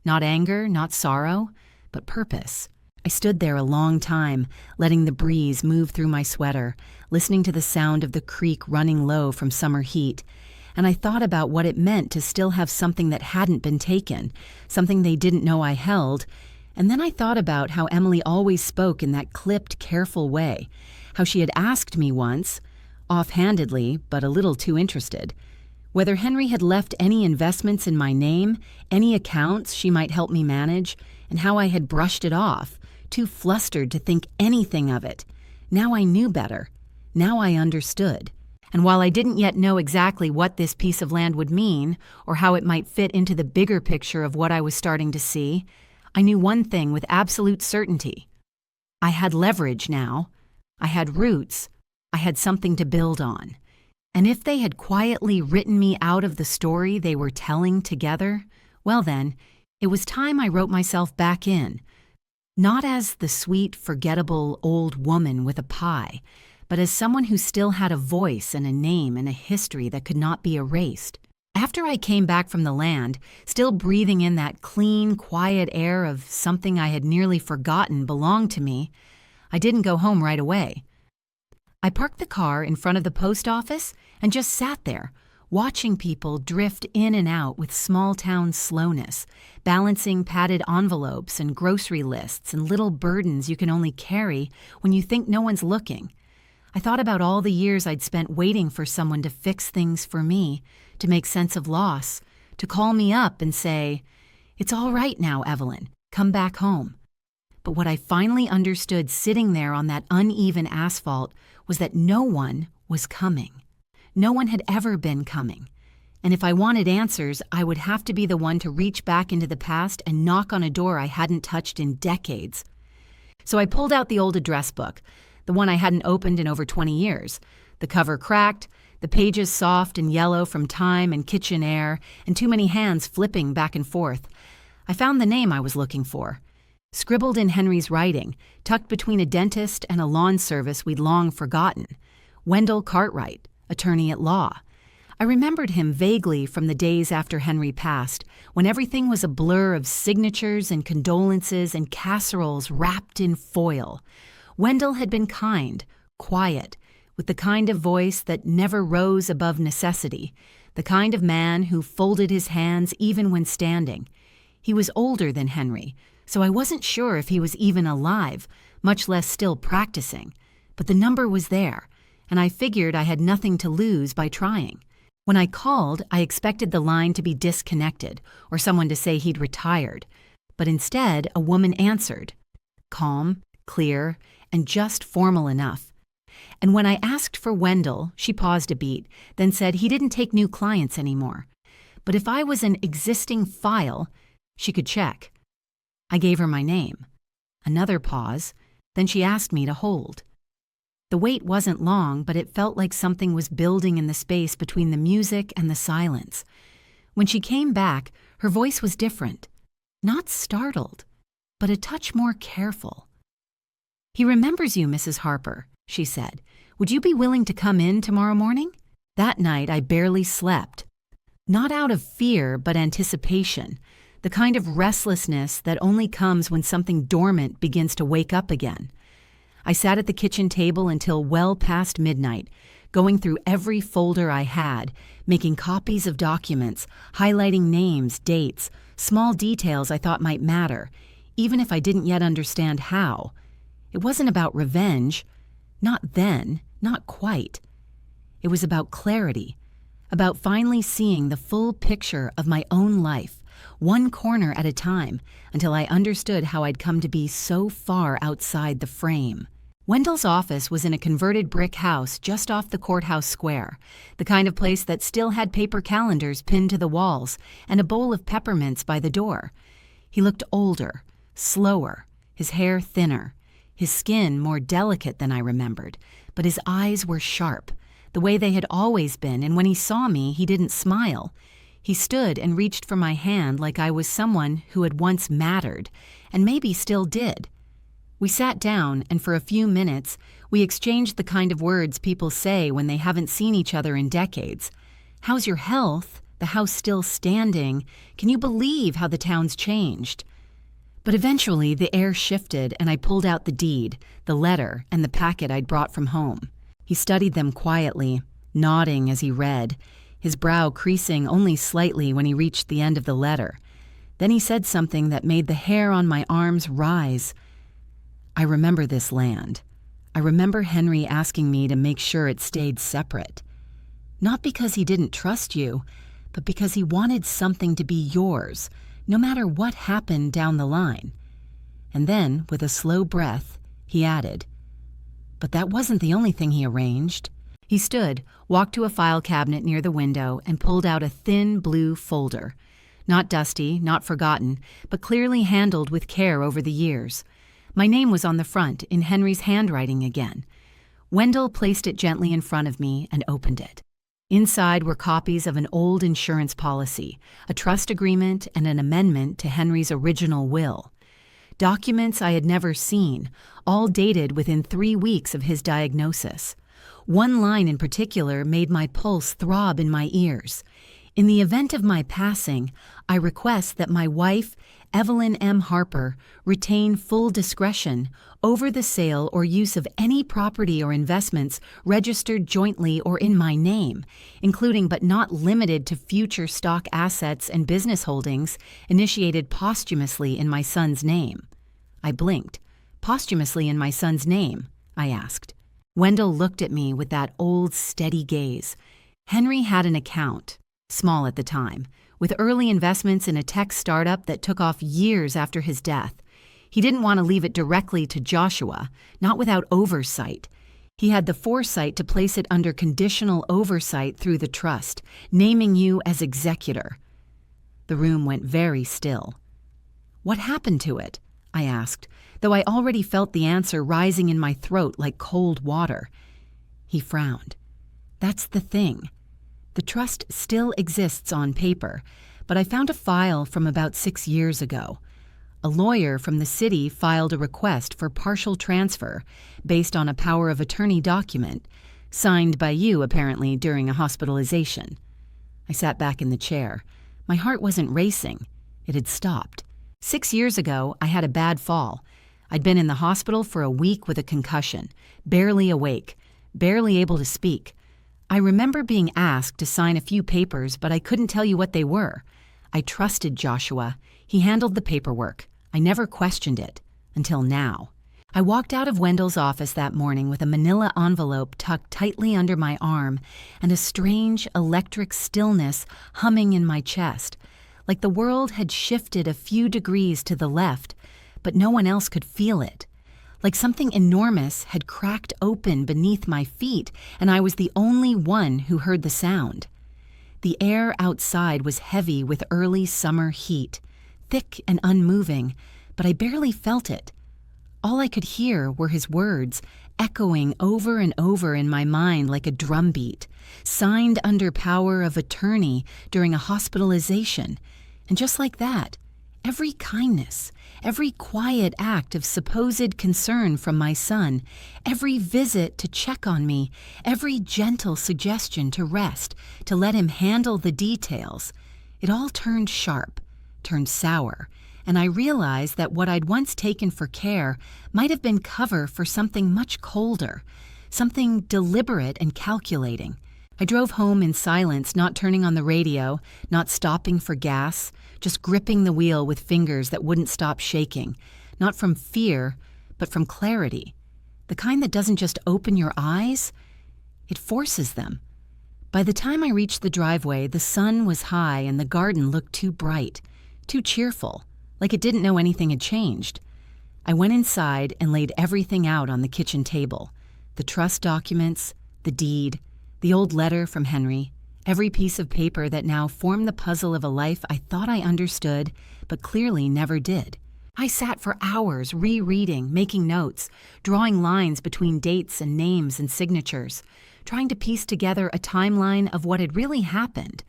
Not anger, not sorrow, but purpose. I stood there a long time, letting the breeze move through my sweater, listening to the sound of the creek running low from summer heat, and I thought about what it meant to still have something that hadn't been taken, something they didn't know I held, and then I thought about how Emily always spoke in that clipped, careful way, how she had asked me once, offhandedly but a little too interested, whether Henry had left any investments in my name, any accounts she might help me manage, and how I had brushed it off, too flustered to think anything of it. Now I knew better. Now I understood. And while I didn't yet know exactly what this piece of land would mean, or how it might fit into the bigger picture of what I was starting to see, I knew one thing with absolute certainty. I had leverage now. I had roots. I had something to build on. And if they had quietly written me out of the story they were telling together, well then, it was time I wrote myself back in. Not as the sweet, forgettable old woman with a pie, but as someone who still had a voice and a name and a history that could not be erased. After I came back from the land, still breathing in that clean, quiet air of something I had nearly forgotten belonged to me, I didn't go home right away. I parked the car in front of the post office and just sat there, watching people drift in and out with small-town slowness, balancing padded envelopes and grocery lists and little burdens you can only carry when you think no one's looking. I thought about all the years I'd spent waiting for someone to fix things for me, to make sense of loss, to call me up and say, "It's all right now, Evelyn. Come back home." But what I finally understood sitting there on that uneven asphalt was that no one was coming. No one had ever been coming. And if I wanted answers, I would have to be the one to reach back into the past and knock on a door I hadn't touched in decades. So I pulled out the old address book, the one I hadn't opened in over 20 years. The cover cracked, the pages soft and yellow from time and kitchen air, and too many hands flipping back and forth. I found the name I was looking for. Scribbled in Henry's writing, tucked between a dentist and a lawn service we'd long forgotten. Wendell Cartwright, attorney at law. I remembered him vaguely from the days after Henry passed, when everything was a blur of signatures and condolences and casseroles wrapped in foil. Wendell had been kind, quiet, with the kind of voice that never rose above necessity, the kind of man who folded his hands even when standing. He was older than Henry, so I wasn't sure if he was even alive, much less still practicing. But the number was there, and I figured I had nothing to lose by trying. When I called, I expected the line to be disconnected, or someone to say he'd retired. But instead, a woman answered. Calm, clear, and just formal enough. And when I asked for Wendell, she paused a beat, then said he didn't take new clients anymore. But if I was an existing file, she could check. I gave her my name. Another pause, then she asked me to hold. The wait wasn't long, but it felt like something was building in the space between the music and the silence. When she came back, her voice was different. Not startled, but a touch more careful. "He remembers you, Mrs. Harper," she said. "Would you be willing to come in tomorrow morning?" That night I barely slept. Not out of fear, but anticipation. The kind of restlessness that only comes when something dormant begins to wake up again. I sat at the kitchen table until well past midnight, going through every folder I had, making copies of documents, highlighting names, dates, small details I thought might matter, even if I didn't yet understand how. It wasn't about revenge. Not then, not quite. It was about clarity, about finally seeing the full picture of my own life, one corner at a time, until I understood how I'd come to be so far outside the frame. Wendell's office was in a converted brick house just off the courthouse square, the kind of place that still had paper calendars pinned to the walls and a bowl of peppermints by the door. He looked older, slower, his hair thinner, his skin more delicate than I remembered, but his eyes were sharp, the way they had always been, and when he saw me, he didn't smile. He stood and reached for my hand like I was someone who had once mattered, and maybe still did. We sat down, and for a few minutes, we exchanged the kind of words people say when they haven't seen each other in decades. "How's your health? The house still standing? Can you believe how the town's changed?" But eventually, the air shifted, and I pulled out the deed, the letter, and the packet I'd brought from home. He studied them quietly, nodding as he read, his brow creasing only slightly when he reached the end of the letter. Then he said something that made the hair on my arms rise. "I remember this land. I remember Henry asking me to make sure it stayed separate. Not because he didn't trust you, but because he wanted something to be yours, no matter what happened down the line." And then, with a slow breath, he added, "But that wasn't the only thing he arranged." He stood, walked to a file cabinet near the window, and pulled out a thin blue folder. Not dusty, not forgotten, but clearly handled with care over the years. My name was on the front, in Henry's handwriting again. Wendell placed it gently in front of me and opened it. Inside were copies of an old insurance policy, a trust agreement, and an amendment to Henry's original will. Documents I had never seen, all dated within 3 weeks of his diagnosis. One line in particular made my pulse throb in my ears. "In the event of my passing, I request that my wife, Evelyn M. Harper, retain full discretion over the sale or use of any property or investments registered jointly or in my name, including but not limited to future stock assets and business holdings initiated posthumously in my son's name." I blinked. "Posthumously in my son's name?" I asked. Wendell looked at me with that old, steady gaze. Henry had an account, small at the time, with early investments in a tech startup that took off years after his death. He didn't want to leave it directly to Joshua, not without oversight. He had the foresight to place it under conditional oversight through the trust, naming you as executor. The room went very still. "What happened to it?" I asked, though I already felt the answer rising in my throat like cold water. He frowned. "That's the thing. The trust still exists on paper, but I found a file from about 6 years ago. A lawyer from the city filed a request for partial transfer based on a power of attorney document, signed by you apparently during a hospitalization." I sat back in the chair. My heart wasn't racing. It had stopped. 6 years ago, I had a bad fall. I'd been in the hospital for a week with a concussion, barely awake, barely able to speak. I remember being asked to sign a few papers, but I couldn't tell you what they were. I trusted Joshua. He handled the paperwork. I never questioned it, until now. I walked out of Wendell's office that morning with a manila envelope tucked tightly under my arm and a strange electric stillness humming in my chest, like the world had shifted a few degrees to the left, but no one else could feel it. Like something enormous had cracked open beneath my feet, and I was the only one who heard the sound. The air outside was heavy with early summer heat, thick and unmoving, but I barely felt it. All I could hear were his words, echoing over and over in my mind like a drumbeat, signed under power of attorney during a hospitalization. And just like that, every kindness, every quiet act of supposed concern from my son, every visit to check on me, every gentle suggestion to rest, to let him handle the details, it all turned sharp, turned sour, and I realized that what I'd once taken for care might have been cover for something much colder, something deliberate and calculating. I drove home in silence, not turning on the radio, not stopping for gas, just gripping the wheel with fingers that wouldn't stop shaking, not from fear, but from clarity. The kind that doesn't just open your eyes, it forces them. By the time I reached the driveway, the sun was high and the garden looked too bright, too cheerful, like it didn't know anything had changed. I went inside and laid everything out on the kitchen table. The trust documents, the deed, the old letter from Henry, every piece of paper that now formed the puzzle of a life I thought I understood, but clearly never did. I sat for hours rereading, making notes, drawing lines between dates and names and signatures, trying to piece together a timeline of what had really happened,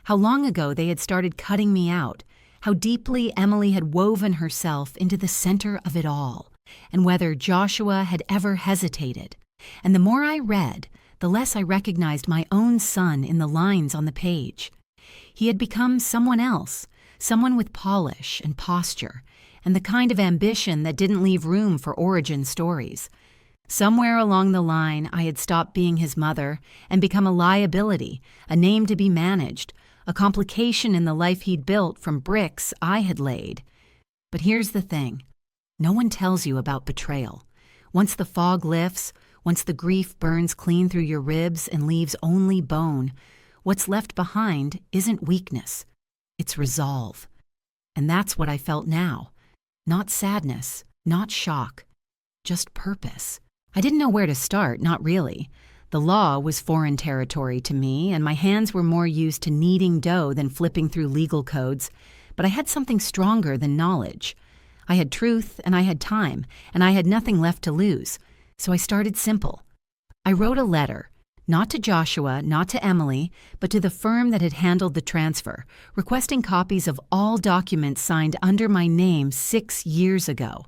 how long ago they had started cutting me out, how deeply Emily had woven herself into the center of it all, and whether Joshua had ever hesitated. And the more I read, the less I recognized my own son in the lines on the page. He had become someone else, someone with polish and posture, and the kind of ambition that didn't leave room for origin stories. Somewhere along the line, I had stopped being his mother and become a liability, a name to be managed, a complication in the life he'd built from bricks I had laid. But here's the thing. No one tells you about betrayal. Once the fog lifts, once the grief burns clean through your ribs and leaves only bone, what's left behind isn't weakness. It's resolve. And that's what I felt now. Not sadness, not shock, just purpose. I didn't know where to start, not really. The law was foreign territory to me, and my hands were more used to kneading dough than flipping through legal codes. But I had something stronger than knowledge. I had truth, and I had time, and I had nothing left to lose. So I started simple. I wrote a letter, not to Joshua, not to Emily, but to the firm that had handled the transfer, requesting copies of all documents signed under my name 6 years ago.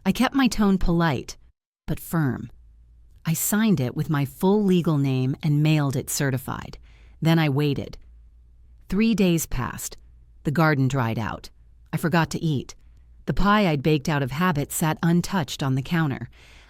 I kept my tone polite, but firm. I signed it with my full legal name and mailed it certified. Then I waited. 3 days passed. The garden dried out. I forgot to eat. The pie I'd baked out of habit sat untouched on the counter.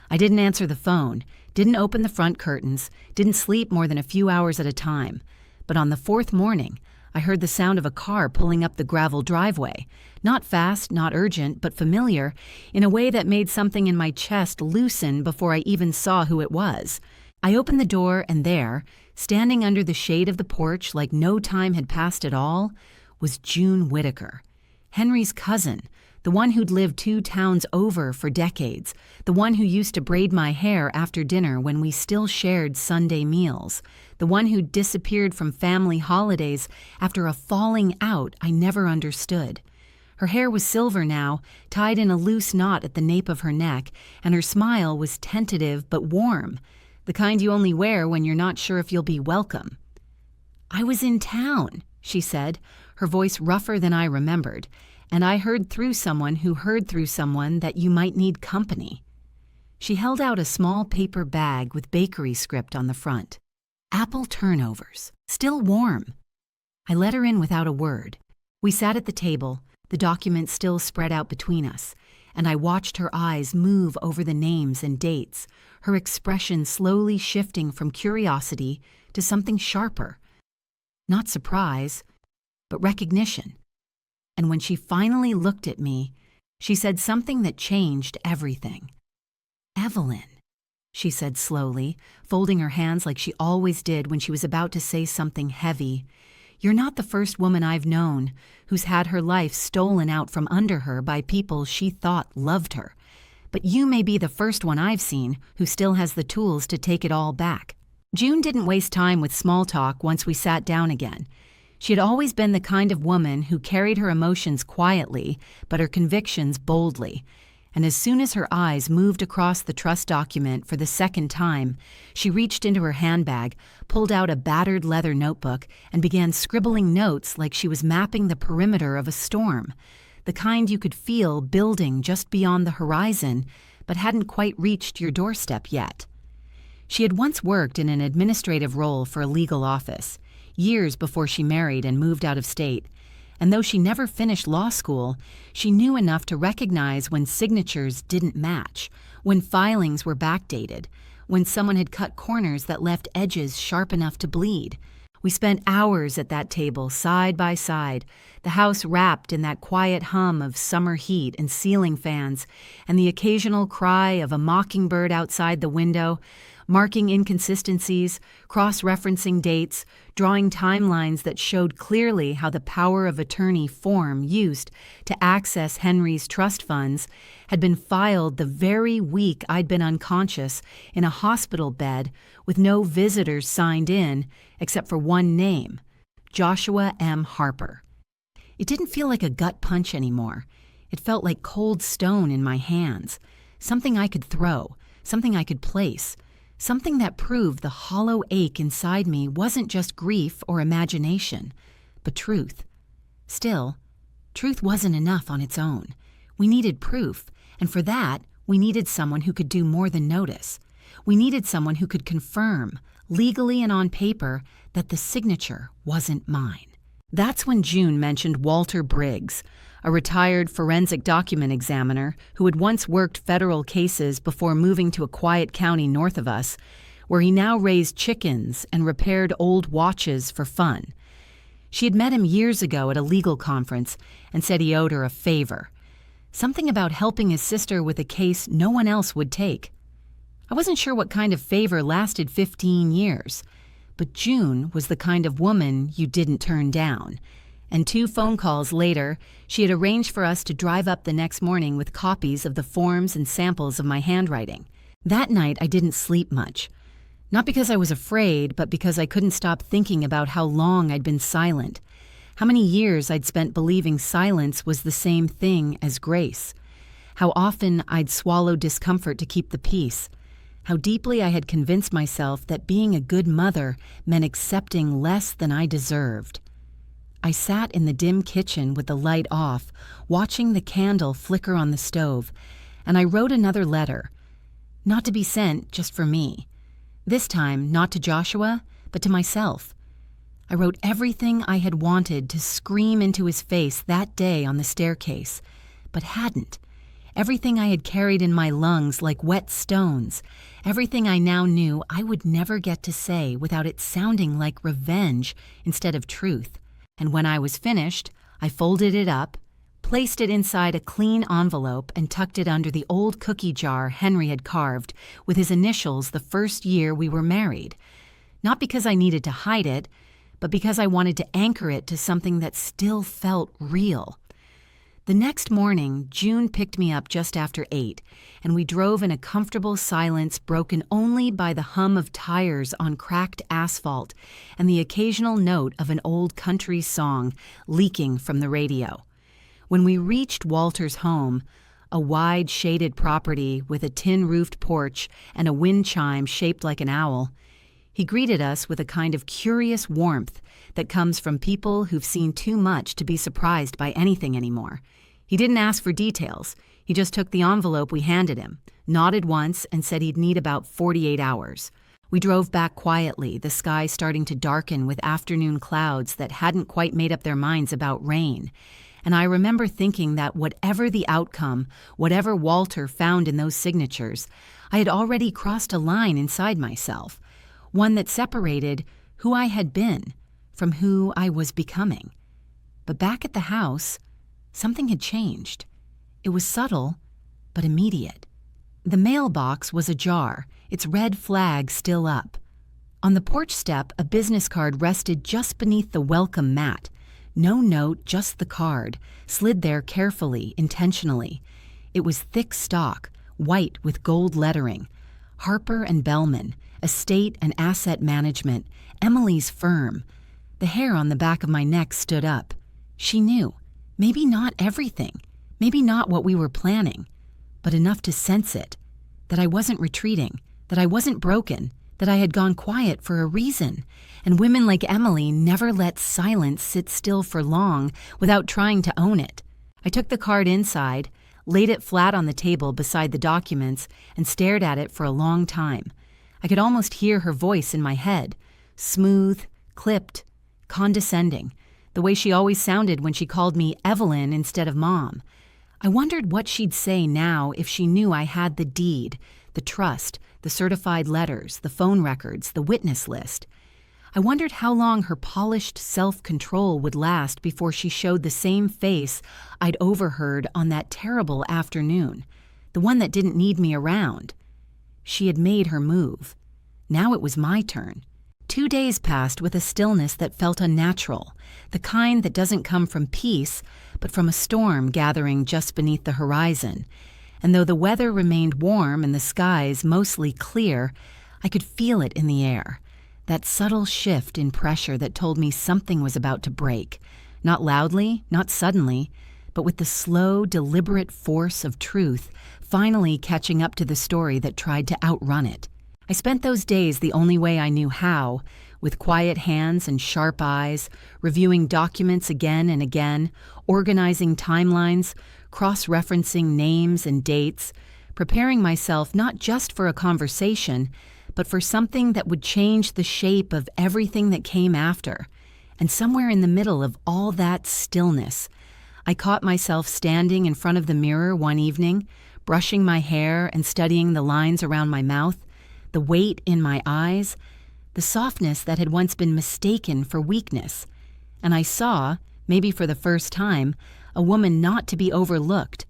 I didn't answer the phone, didn't open the front curtains, didn't sleep more than a few hours at a time. But on the 4th morning, I heard the sound of a car pulling up the gravel driveway. Not fast, not urgent, but familiar, in a way that made something in my chest loosen before I even saw who it was. I opened the door, and there, standing under the shade of the porch like no time had passed at all, was June Whitaker, Henry's cousin, the one who'd lived 2 towns over for decades, the one who used to braid my hair after dinner when we still shared Sunday meals, the one who'd disappeared from family holidays after a falling out I never understood. Her hair was silver now, tied in a loose knot at the nape of her neck, and her smile was tentative but warm, the kind you only wear when you're not sure if you'll be welcome. "I was in town," she said, her voice rougher than I remembered, "and I heard through someone who heard through someone that you might need company." She held out a small paper bag with bakery script on the front. Apple turnovers, still warm. I let her in without a word. We sat at the table, the document still spread out between us, and I watched her eyes move over the names and dates, her expression slowly shifting from curiosity to something sharper. Not surprise, but recognition. And when she finally looked at me, she said something that changed everything. "Evelyn," she said slowly, folding her hands like she always did when she was about to say something heavy. "You're not the first woman I've known who's had her life stolen out from under her by people she thought loved her. But you may be the first one I've seen who still has the tools to take it all back." June didn't waste time with small talk once we sat down again. She had always been the kind of woman who carried her emotions quietly, but her convictions boldly. And as soon as her eyes moved across the trust document for the second time, she reached into her handbag, pulled out a battered leather notebook, and began scribbling notes like she was mapping the perimeter of a storm, the kind you could feel building just beyond the horizon, but hadn't quite reached your doorstep yet. She had once worked in an administrative role for a legal office, years before she married and moved out of state, and though she never finished law school, she knew enough to recognize when signatures didn't match, when filings were backdated, when someone had cut corners that left edges sharp enough to bleed. We spent hours at that table, side by side, the house wrapped in that quiet hum of summer heat and ceiling fans, and the occasional cry of a mockingbird outside the window, marking inconsistencies, cross-referencing dates, drawing timelines that showed clearly how the power of attorney form used to access Henry's trust funds had been filed the very week I'd been unconscious in a hospital bed with no visitors signed in except for one name, Joshua M. Harper. It didn't feel like a gut punch anymore. It felt like cold stone in my hands, something I could throw, something I could place, something that proved the hollow ache inside me wasn't just grief or imagination, but truth. Still, truth wasn't enough on its own. We needed proof, and for that, we needed someone who could do more than notice. We needed someone who could confirm, legally and on paper, that the signature wasn't mine. That's when June mentioned Walter Briggs, a retired forensic document examiner who had once worked federal cases before moving to a quiet county north of us, where he now raised chickens and repaired old watches for fun. She had met him years ago at a legal conference and said he owed her a favor. Something about helping his sister with a case no one else would take. I wasn't sure what kind of favor lasted 15 years, but June was the kind of woman you didn't turn down. And 2 phone calls later, she had arranged for us to drive up the next morning with copies of the forms and samples of my handwriting. That night, I didn't sleep much. Not because I was afraid, but because I couldn't stop thinking about how long I'd been silent. How many years I'd spent believing silence was the same thing as grace. How often I'd swallow discomfort to keep the peace. How deeply I had convinced myself that being a good mother meant accepting less than I deserved. I sat in the dim kitchen with the light off, watching the candle flicker on the stove, and I wrote another letter. Not to be sent just for me. This time, not to Joshua, but to myself. I wrote everything I had wanted to scream into his face that day on the staircase, but hadn't. Everything I had carried in my lungs like wet stones. Everything I now knew I would never get to say without it sounding like revenge instead of truth. And when I was finished, I folded it up, placed it inside a clean envelope, and tucked it under the old cookie jar Henry had carved with his initials the first year we were married. Not because I needed to hide it, but because I wanted to anchor it to something that still felt real. The next morning, June picked me up just after 8, and we drove in a comfortable silence broken only by the hum of tires on cracked asphalt and the occasional note of an old country song leaking from the radio. When we reached Walter's home, a wide, shaded property with a tin-roofed porch and a wind chime shaped like an owl, he greeted us with a kind of curious warmth that comes from people who've seen too much to be surprised by anything anymore. He didn't ask for details. He just took the envelope we handed him, nodded once, and said he'd need about 48 hours. We drove back quietly, the sky starting to darken with afternoon clouds that hadn't quite made up their minds about rain. And I remember thinking that whatever the outcome, whatever Walter found in those signatures, I had already crossed a line inside myself, one that separated who I had been from who I was becoming. But back at the house, something had changed. It was subtle, but immediate. The mailbox was ajar, its red flag still up. On the porch step, a business card rested just beneath the welcome mat. No note, just the card, slid there carefully, intentionally. It was thick stock, white with gold lettering. Harper and Bellman, Estate and Asset Management, Emily's firm. The hair on the back of my neck stood up. She knew. Maybe not everything. Maybe not what we were planning. But enough to sense it. That I wasn't retreating. That I wasn't broken. That I had gone quiet for a reason. And women like Emily never let silence sit still for long without trying to own it. I took the card inside, laid it flat on the table beside the documents, and stared at it for a long time. I could almost hear her voice in my head, smooth, clipped, condescending, the way she always sounded when she called me Evelyn instead of Mom. I wondered what she'd say now if she knew I had the deed, the trust, the certified letters, the phone records, the witness list. I wondered how long her polished self-control would last before she showed the same face I'd overheard on that terrible afternoon, the one that didn't need me around. She had made her move. Now it was my turn. 2 days passed with a stillness that felt unnatural, the kind that doesn't come from peace, but from a storm gathering just beneath the horizon. And though the weather remained warm and the skies mostly clear, I could feel it in the air. That subtle shift in pressure that told me something was about to break. Not loudly, not suddenly, but with the slow, deliberate force of truth finally catching up to the story that tried to outrun it. I spent those days the only way I knew how, with quiet hands and sharp eyes, reviewing documents again and again, organizing timelines, cross-referencing names and dates, preparing myself not just for a conversation, but for something that would change the shape of everything that came after. And somewhere in the middle of all that stillness, I caught myself standing in front of the mirror one evening, brushing my hair and studying the lines around my mouth, the weight in my eyes, the softness that had once been mistaken for weakness. And I saw, maybe for the first time, a woman not to be overlooked.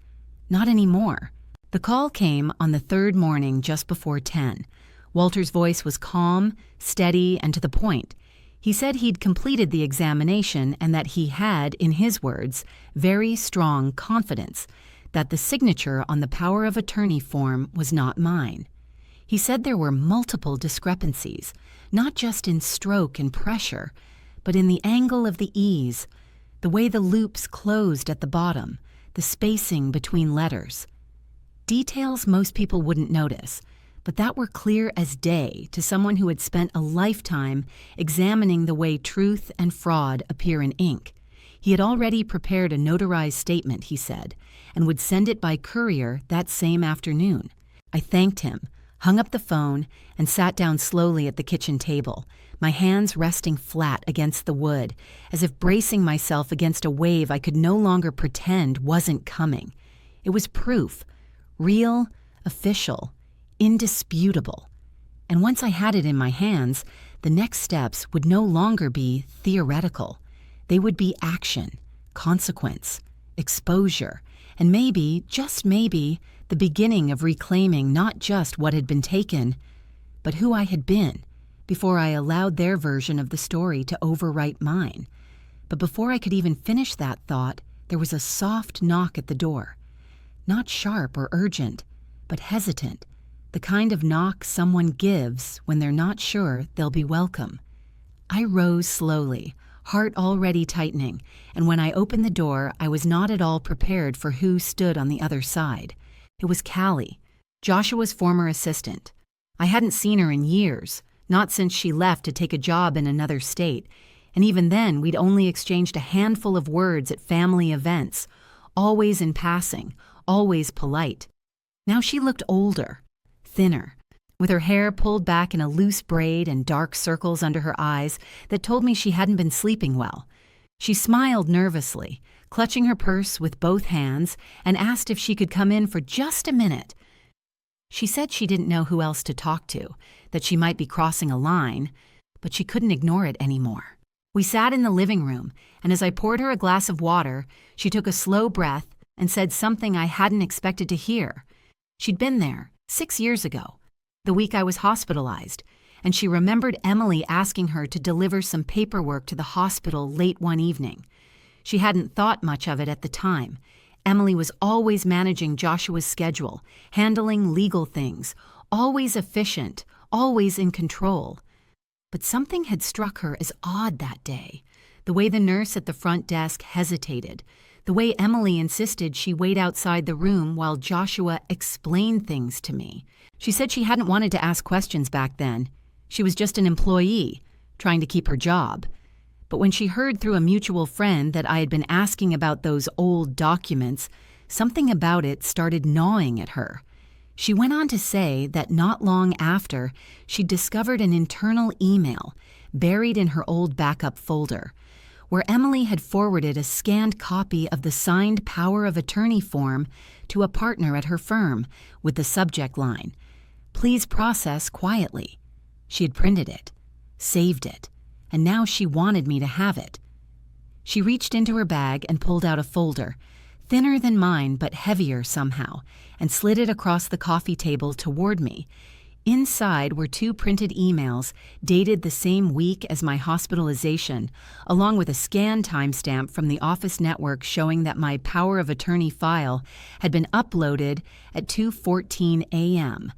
Not anymore. The call came on the third morning just before 10. Walter's voice was calm, steady, and to the point. He said he'd completed the examination and that he had, in his words, very strong confidence that the signature on the power of attorney form was not mine. He said there were multiple discrepancies, not just in stroke and pressure, but in the angle of the E's, the way the loops closed at the bottom, the spacing between letters. Details most people wouldn't notice, but that were clear as day to someone who had spent a lifetime examining the way truth and fraud appear in ink. He had already prepared a notarized statement, he said, and would send it by courier that same afternoon. I thanked him, hung up the phone, and sat down slowly at the kitchen table, my hands resting flat against the wood, as if bracing myself against a wave I could no longer pretend wasn't coming. It was proof, real, official, indisputable. And once I had it in my hands, the next steps would no longer be theoretical. They would be action, consequence, exposure, and maybe, just maybe, the beginning of reclaiming not just what had been taken, but who I had been, before I allowed their version of the story to overwrite mine. But before I could even finish that thought, there was a soft knock at the door. Not sharp or urgent, but hesitant, the kind of knock someone gives when they're not sure they'll be welcome. I rose slowly, heart already tightening, and when I opened the door, I was not at all prepared for who stood on the other side. It was Callie, Joshua's former assistant. I hadn't seen her in years, not since she left to take a job in another state, and even then we'd only exchanged a handful of words at family events, always in passing, always polite. Now she looked older, thinner, with her hair pulled back in a loose braid and dark circles under her eyes that told me she hadn't been sleeping well. She smiled nervously, clutching her purse with both hands, and asked if she could come in for just a minute. She said she didn't know who else to talk to, that she might be crossing a line, but she couldn't ignore it anymore. We sat in the living room, and as I poured her a glass of water, she took a slow breath and said something I hadn't expected to hear. She'd been there 6 years ago, the week I was hospitalized, and she remembered Emily asking her to deliver some paperwork to the hospital late one evening. She hadn't thought much of it at the time. Emily was always managing Joshua's schedule, handling legal things, always efficient, always in control. But something had struck her as odd that day. The way the nurse at the front desk hesitated, the way Emily insisted she wait outside the room while Joshua explained things to me. She said she hadn't wanted to ask questions back then. She was just an employee, trying to keep her job. But when she heard through a mutual friend that I had been asking about those old documents, something about it started gnawing at her. She went on to say that not long after, she discovered an internal email buried in her old backup folder, where Emily had forwarded a scanned copy of the signed power of attorney form to a partner at her firm with the subject line, "Please process quietly." She had printed it, saved it, and now she wanted me to have it. She reached into her bag and pulled out a folder, thinner than mine but heavier somehow, and slid it across the coffee table toward me. Inside were 2 printed emails dated the same week as my hospitalization, along with a scan timestamp from the office network showing that my power of attorney file had been uploaded at 2:14 a.m.,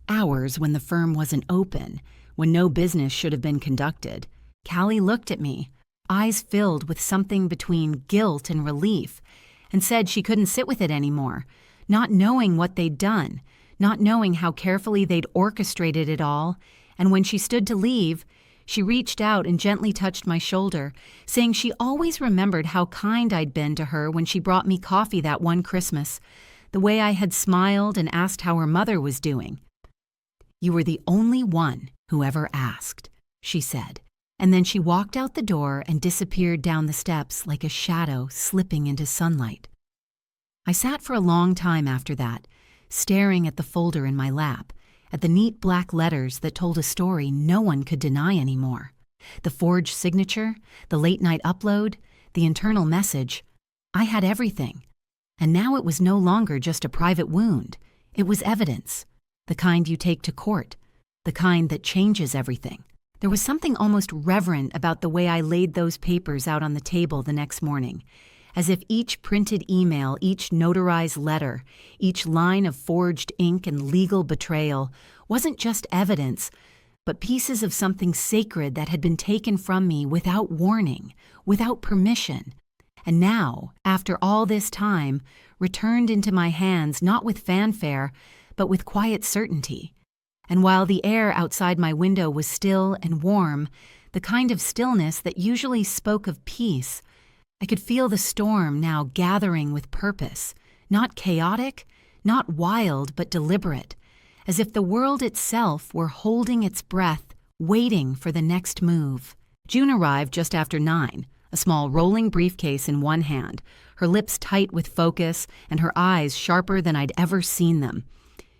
hours when the firm wasn't open, when no business should have been conducted. Callie looked at me, eyes filled with something between guilt and relief, and said she couldn't sit with it anymore, not knowing what they'd done, not knowing how carefully they'd orchestrated it all, and when she stood to leave, she reached out and gently touched my shoulder, saying she always remembered how kind I'd been to her when she brought me coffee that one Christmas, the way I had smiled and asked how her mother was doing. "You were the only one who ever asked," she said. And then she walked out the door and disappeared down the steps like a shadow slipping into sunlight. I sat for a long time after that, staring at the folder in my lap, at the neat black letters that told a story no one could deny anymore. The forged signature, the late-night upload, the internal message. I had everything. And now it was no longer just a private wound. It was evidence, the kind you take to court, the kind that changes everything. There was something almost reverent about the way I laid those papers out on the table the next morning, as if each printed email, each notarized letter, each line of forged ink and legal betrayal wasn't just evidence, but pieces of something sacred that had been taken from me without warning, without permission, and now, after all this time, returned into my hands not with fanfare, but with quiet certainty. And while the air outside my window was still and warm, the kind of stillness that usually spoke of peace, I could feel the storm now gathering with purpose, not chaotic, not wild, but deliberate, as if the world itself were holding its breath, waiting for the next move. June arrived just after 9, a small rolling briefcase in one hand, her lips tight with focus and her eyes sharper than I'd ever seen them.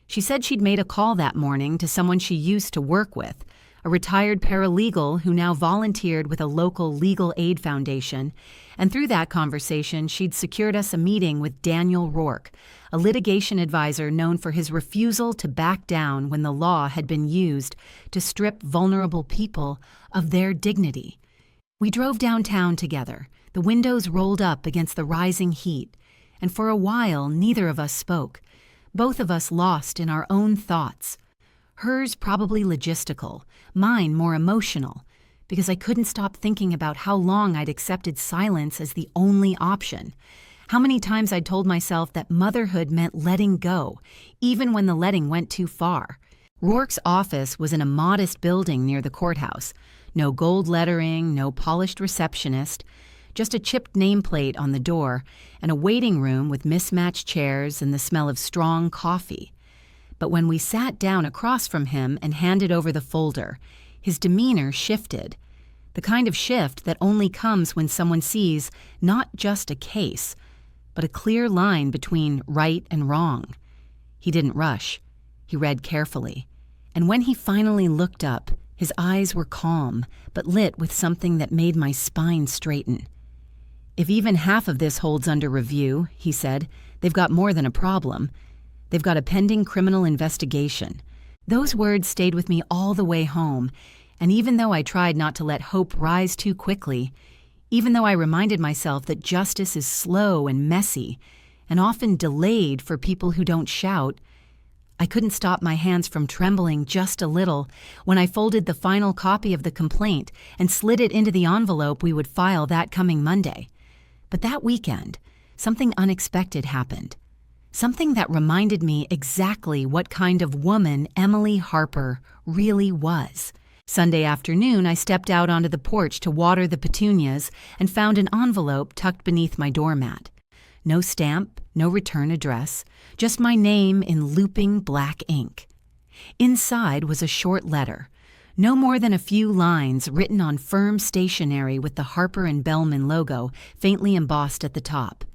She said she'd made a call that morning to someone she used to work with, a retired paralegal who now volunteered with a local legal aid foundation, and through that conversation she'd secured us a meeting with Daniel Rourke, a litigation advisor known for his refusal to back down when the law had been used to strip vulnerable people of their dignity. We drove downtown together, the windows rolled up against the rising heat, and for a while neither of us spoke, both of us lost in our own thoughts. Hers probably logistical, mine more emotional, because I couldn't stop thinking about how long I'd accepted silence as the only option, how many times I'd told myself that motherhood meant letting go, even when the letting went too far. Rourke's office was in a modest building near the courthouse. No gold lettering, no polished receptionist, just a chipped nameplate on the door and a waiting room with mismatched chairs and the smell of strong coffee. But when we sat down across from him and handed over the folder, his demeanor shifted, the kind of shift that only comes when someone sees not just a case, but a clear line between right and wrong. He didn't rush. He read carefully. And when he finally looked up, his eyes were calm, but lit with something that made my spine straighten. "If even half of this holds under review," he said, "they've got more than a problem. They've got a pending criminal investigation." Those words stayed with me all the way home, and even though I tried not to let hope rise too quickly, even though I reminded myself that justice is slow and messy, and often delayed for people who don't shout, I couldn't stop my hands from trembling just a little when I folded the final copy of the complaint and slid it into the envelope we would file that coming Monday. But that weekend, something unexpected happened. Something that reminded me exactly what kind of woman Emily Harper really was. Sunday afternoon, I stepped out onto the porch to water the petunias and found an envelope tucked beneath my doormat. No stamp, no return address, just my name in looping black ink. Inside was a short letter, no more than a few lines written on firm stationery with the Harper & Bellman logo faintly embossed at the top.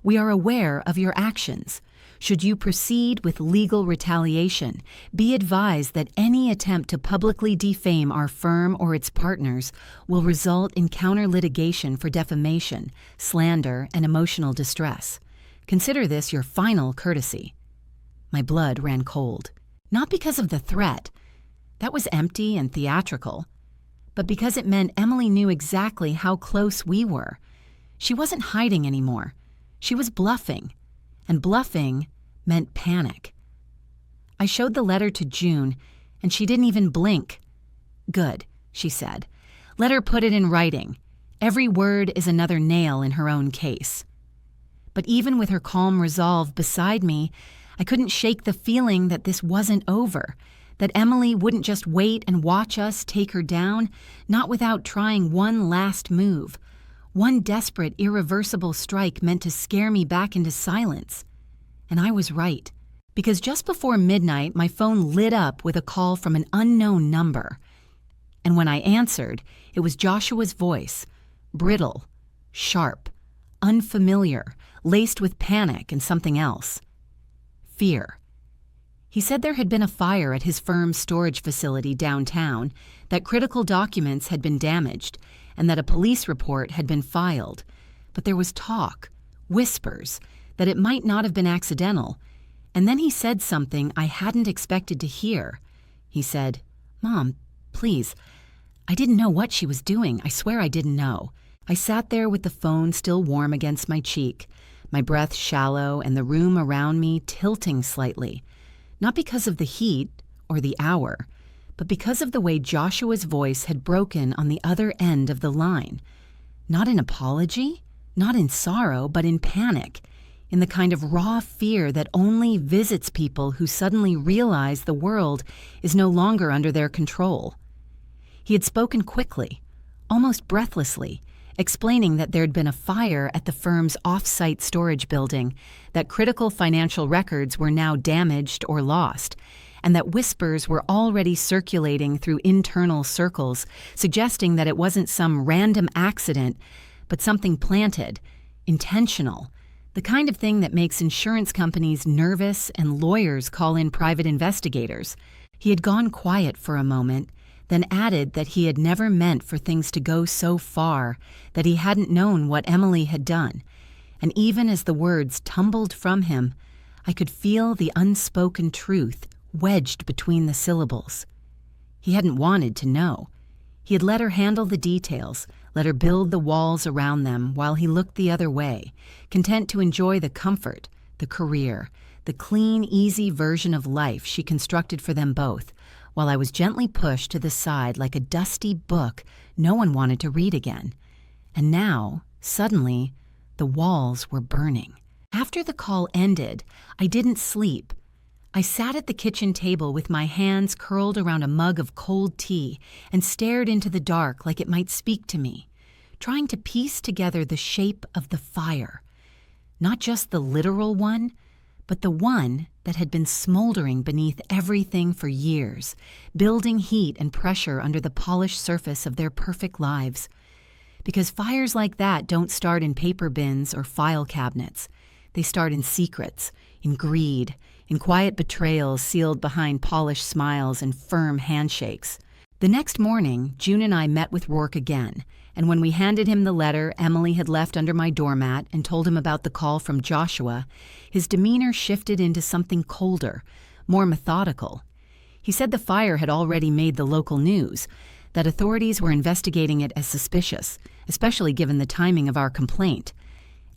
"We are aware of your actions. Should you proceed with legal retaliation, be advised that any attempt to publicly defame our firm or its partners will result in counter-litigation for defamation, slander, and emotional distress. Consider this your final courtesy." My blood ran cold. Not because of the threat. That was empty and theatrical. But because it meant Emily knew exactly how close we were. She wasn't hiding anymore. She was bluffing. And bluffing meant panic. I showed the letter to June, and she didn't even blink. "Good," she said. "Let her put it in writing. Every word is another nail in her own case." But even with her calm resolve beside me, I couldn't shake the feeling that this wasn't over, that Emily wouldn't just wait and watch us take her down, not without trying one last move, one desperate, irreversible strike meant to scare me back into silence. And I was right, because just before midnight, my phone lit up with a call from an unknown number. And when I answered, it was Joshua's voice, brittle, sharp, unfamiliar, laced with panic and something else. Fear. He said there had been a fire at his firm's storage facility downtown, that critical documents had been damaged, and that a police report had been filed. But there was talk, whispers, that it might not have been accidental. And then he said something I hadn't expected to hear. He said, "Mom, please, I didn't know what she was doing. I swear I didn't know." I sat there with the phone still warm against my cheek, my breath shallow and the room around me tilting slightly. Not because of the heat or the hour, but because of the way Joshua's voice had broken on the other end of the line. Not in apology, not in sorrow, but in panic, in the kind of raw fear that only visits people who suddenly realize the world is no longer under their control. He had spoken quickly, almost breathlessly, explaining that there'd been a fire at the firm's off-site storage building, that critical financial records were now damaged or lost, and that whispers were already circulating through internal circles, suggesting that it wasn't some random accident, but something planted, intentional, the kind of thing that makes insurance companies nervous and lawyers call in private investigators. He had gone quiet for a moment, then added that he had never meant for things to go so far, that he hadn't known what Emily had done. And even as the words tumbled from him, I could feel the unspoken truth wedged between the syllables. He hadn't wanted to know. He had let her handle the details, let her build the walls around them while he looked the other way, content to enjoy the comfort, the career, the clean, easy version of life she constructed for them both, while I was gently pushed to the side like a dusty book no one wanted to read again. And now, suddenly, the walls were burning. After the call ended, I didn't sleep. I sat at the kitchen table with my hands curled around a mug of cold tea and stared into the dark like it might speak to me, trying to piece together the shape of the fire. Not just the literal one, but the one that had been smoldering beneath everything for years, building heat and pressure under the polished surface of their perfect lives. Because fires like that don't start in paper bins or file cabinets. They start in secrets, in greed, in quiet betrayals sealed behind polished smiles and firm handshakes. The next morning, June and I met with Rourke again, and when we handed him the letter Emily had left under my doormat and told him about the call from Joshua, his demeanor shifted into something colder, more methodical. He said the fire had already made the local news, that authorities were investigating it as suspicious, especially given the timing of our complaint,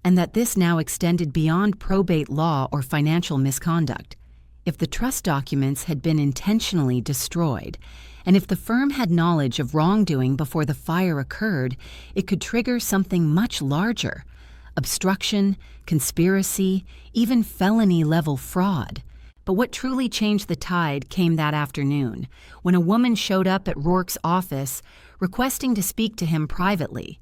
and that this now extended beyond probate law or financial misconduct. If the trust documents had been intentionally destroyed, and if the firm had knowledge of wrongdoing before the fire occurred, it could trigger something much larger: obstruction, conspiracy, even felony-level fraud. But what truly changed the tide came that afternoon, when a woman showed up at Rourke's office requesting to speak to him privately.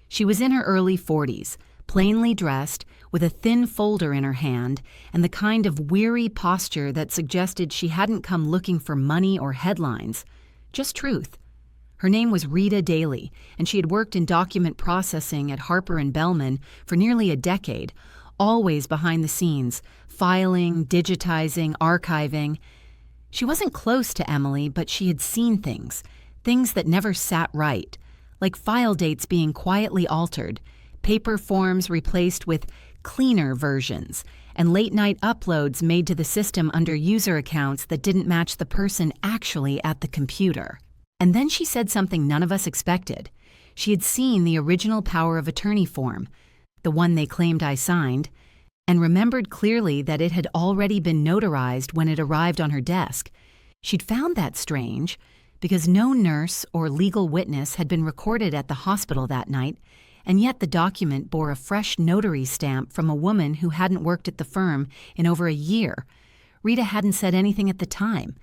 She was in her early 40s, plainly dressed, with a thin folder in her hand, and the kind of weary posture that suggested she hadn't come looking for money or headlines, just truth. Her name was Rita Daly, and she had worked in document processing at Harper & Bellman for nearly a decade, always behind the scenes, filing, digitizing, archiving. She wasn't close to Emily, but she had seen things that never sat right, like file dates being quietly altered, paper forms replaced with cleaner versions, and late-night uploads made to the system under user accounts that didn't match the person actually at the computer. And then she said something none of us expected. She had seen the original power of attorney form, the one they claimed I signed, and remembered clearly that it had already been notarized when it arrived on her desk. She'd found that strange because no nurse or legal witness had been recorded at the hospital that night, and yet the document bore a fresh notary stamp from a woman who hadn't worked at the firm in over a year. Rita hadn't said anything at the time.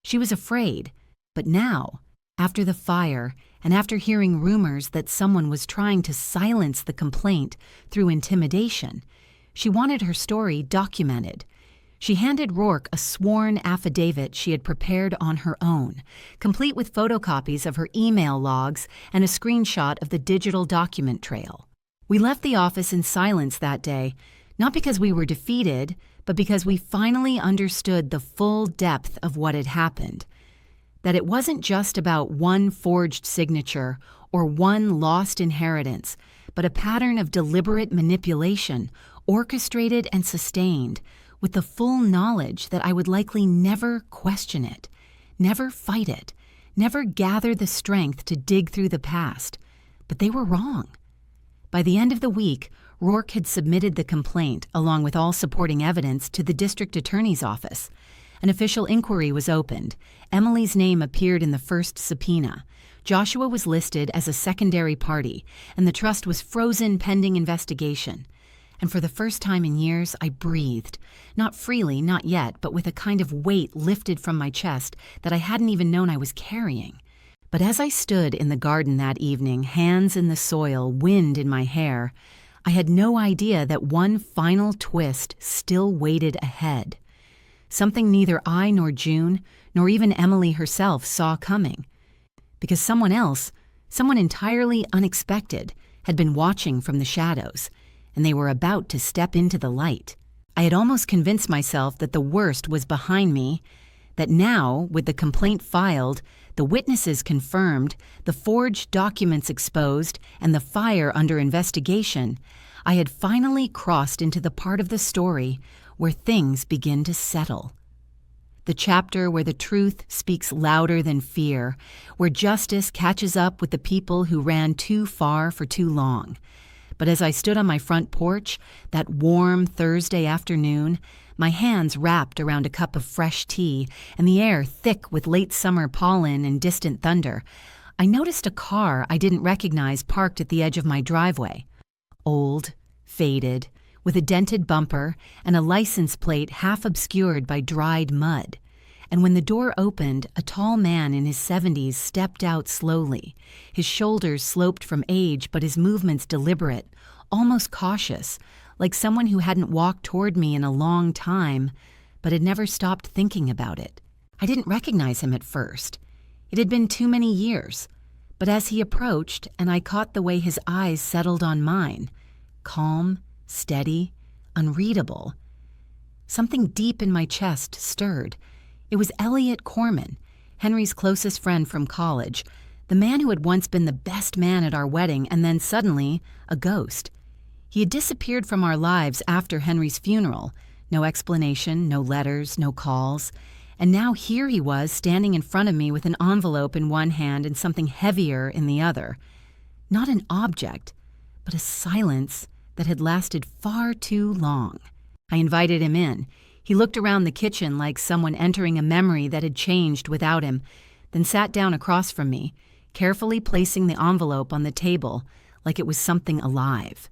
She was afraid, but now, after the fire, and after hearing rumors that someone was trying to silence the complaint through intimidation, she wanted her story documented. She handed Rourke a sworn affidavit she had prepared on her own, complete with photocopies of her email logs and a screenshot of the digital document trail. We left the office in silence that day, not because we were defeated, but because we finally understood the full depth of what had happened. That it wasn't just about one forged signature or one lost inheritance, but a pattern of deliberate manipulation, orchestrated and sustained, with the full knowledge that I would likely never question it, never fight it, never gather the strength to dig through the past. But they were wrong. By the end of the week, Rourke had submitted the complaint, along with all supporting evidence, to the district attorney's office. An official inquiry was opened. Emily's name appeared in the first subpoena. Joshua was listed as a secondary party, and the trust was frozen pending investigation. And for the first time in years, I breathed. Not freely, not yet, but with a kind of weight lifted from my chest that I hadn't even known I was carrying. But as I stood in the garden that evening, hands in the soil, wind in my hair, I had no idea that one final twist still waited ahead. Something neither I nor June, nor even Emily herself saw coming. Because someone else, someone entirely unexpected, had been watching from the shadows, and they were about to step into the light. I had almost convinced myself that the worst was behind me, that now, with the complaint filed, the witnesses confirmed, the forged documents exposed, and the fire under investigation, I had finally crossed into the part of the story where things begin to settle. The chapter where the truth speaks louder than fear, where justice catches up with the people who ran too far for too long. But as I stood on my front porch, that warm Thursday afternoon, my hands wrapped around a cup of fresh tea and the air thick with late summer pollen and distant thunder, I noticed a car I didn't recognize parked at the edge of my driveway. Old, faded, with a dented bumper and a license plate half obscured by dried mud. And when the door opened, a tall man in his 70s stepped out slowly, his shoulders sloped from age but his movements deliberate, almost cautious, like someone who hadn't walked toward me in a long time, but had never stopped thinking about it. I didn't recognize him at first. It had been too many years. But as he approached, and I caught the way his eyes settled on mine, calm, steady, unreadable, something deep in my chest stirred. It was Elliot Corman, Henry's closest friend from college, the man who had once been the best man at our wedding and then suddenly a ghost. He had disappeared from our lives after Henry's funeral. No explanation, no letters, no calls. And now here he was standing in front of me with an envelope in one hand and something heavier in the other. Not an object, but a silence that had lasted far too long. I invited him in. He looked around the kitchen like someone entering a memory that had changed without him, then sat down across from me, carefully placing the envelope on the table like it was something alive.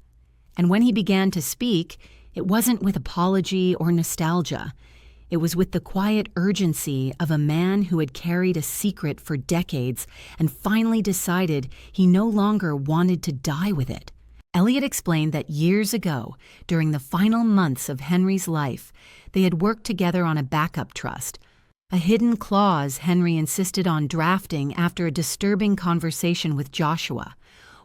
And when he began to speak, it wasn't with apology or nostalgia. It was with the quiet urgency of a man who had carried a secret for decades and finally decided he no longer wanted to die with it. Elliot explained that years ago, during the final months of Henry's life, they had worked together on a backup trust, a hidden clause Henry insisted on drafting after a disturbing conversation with Joshua,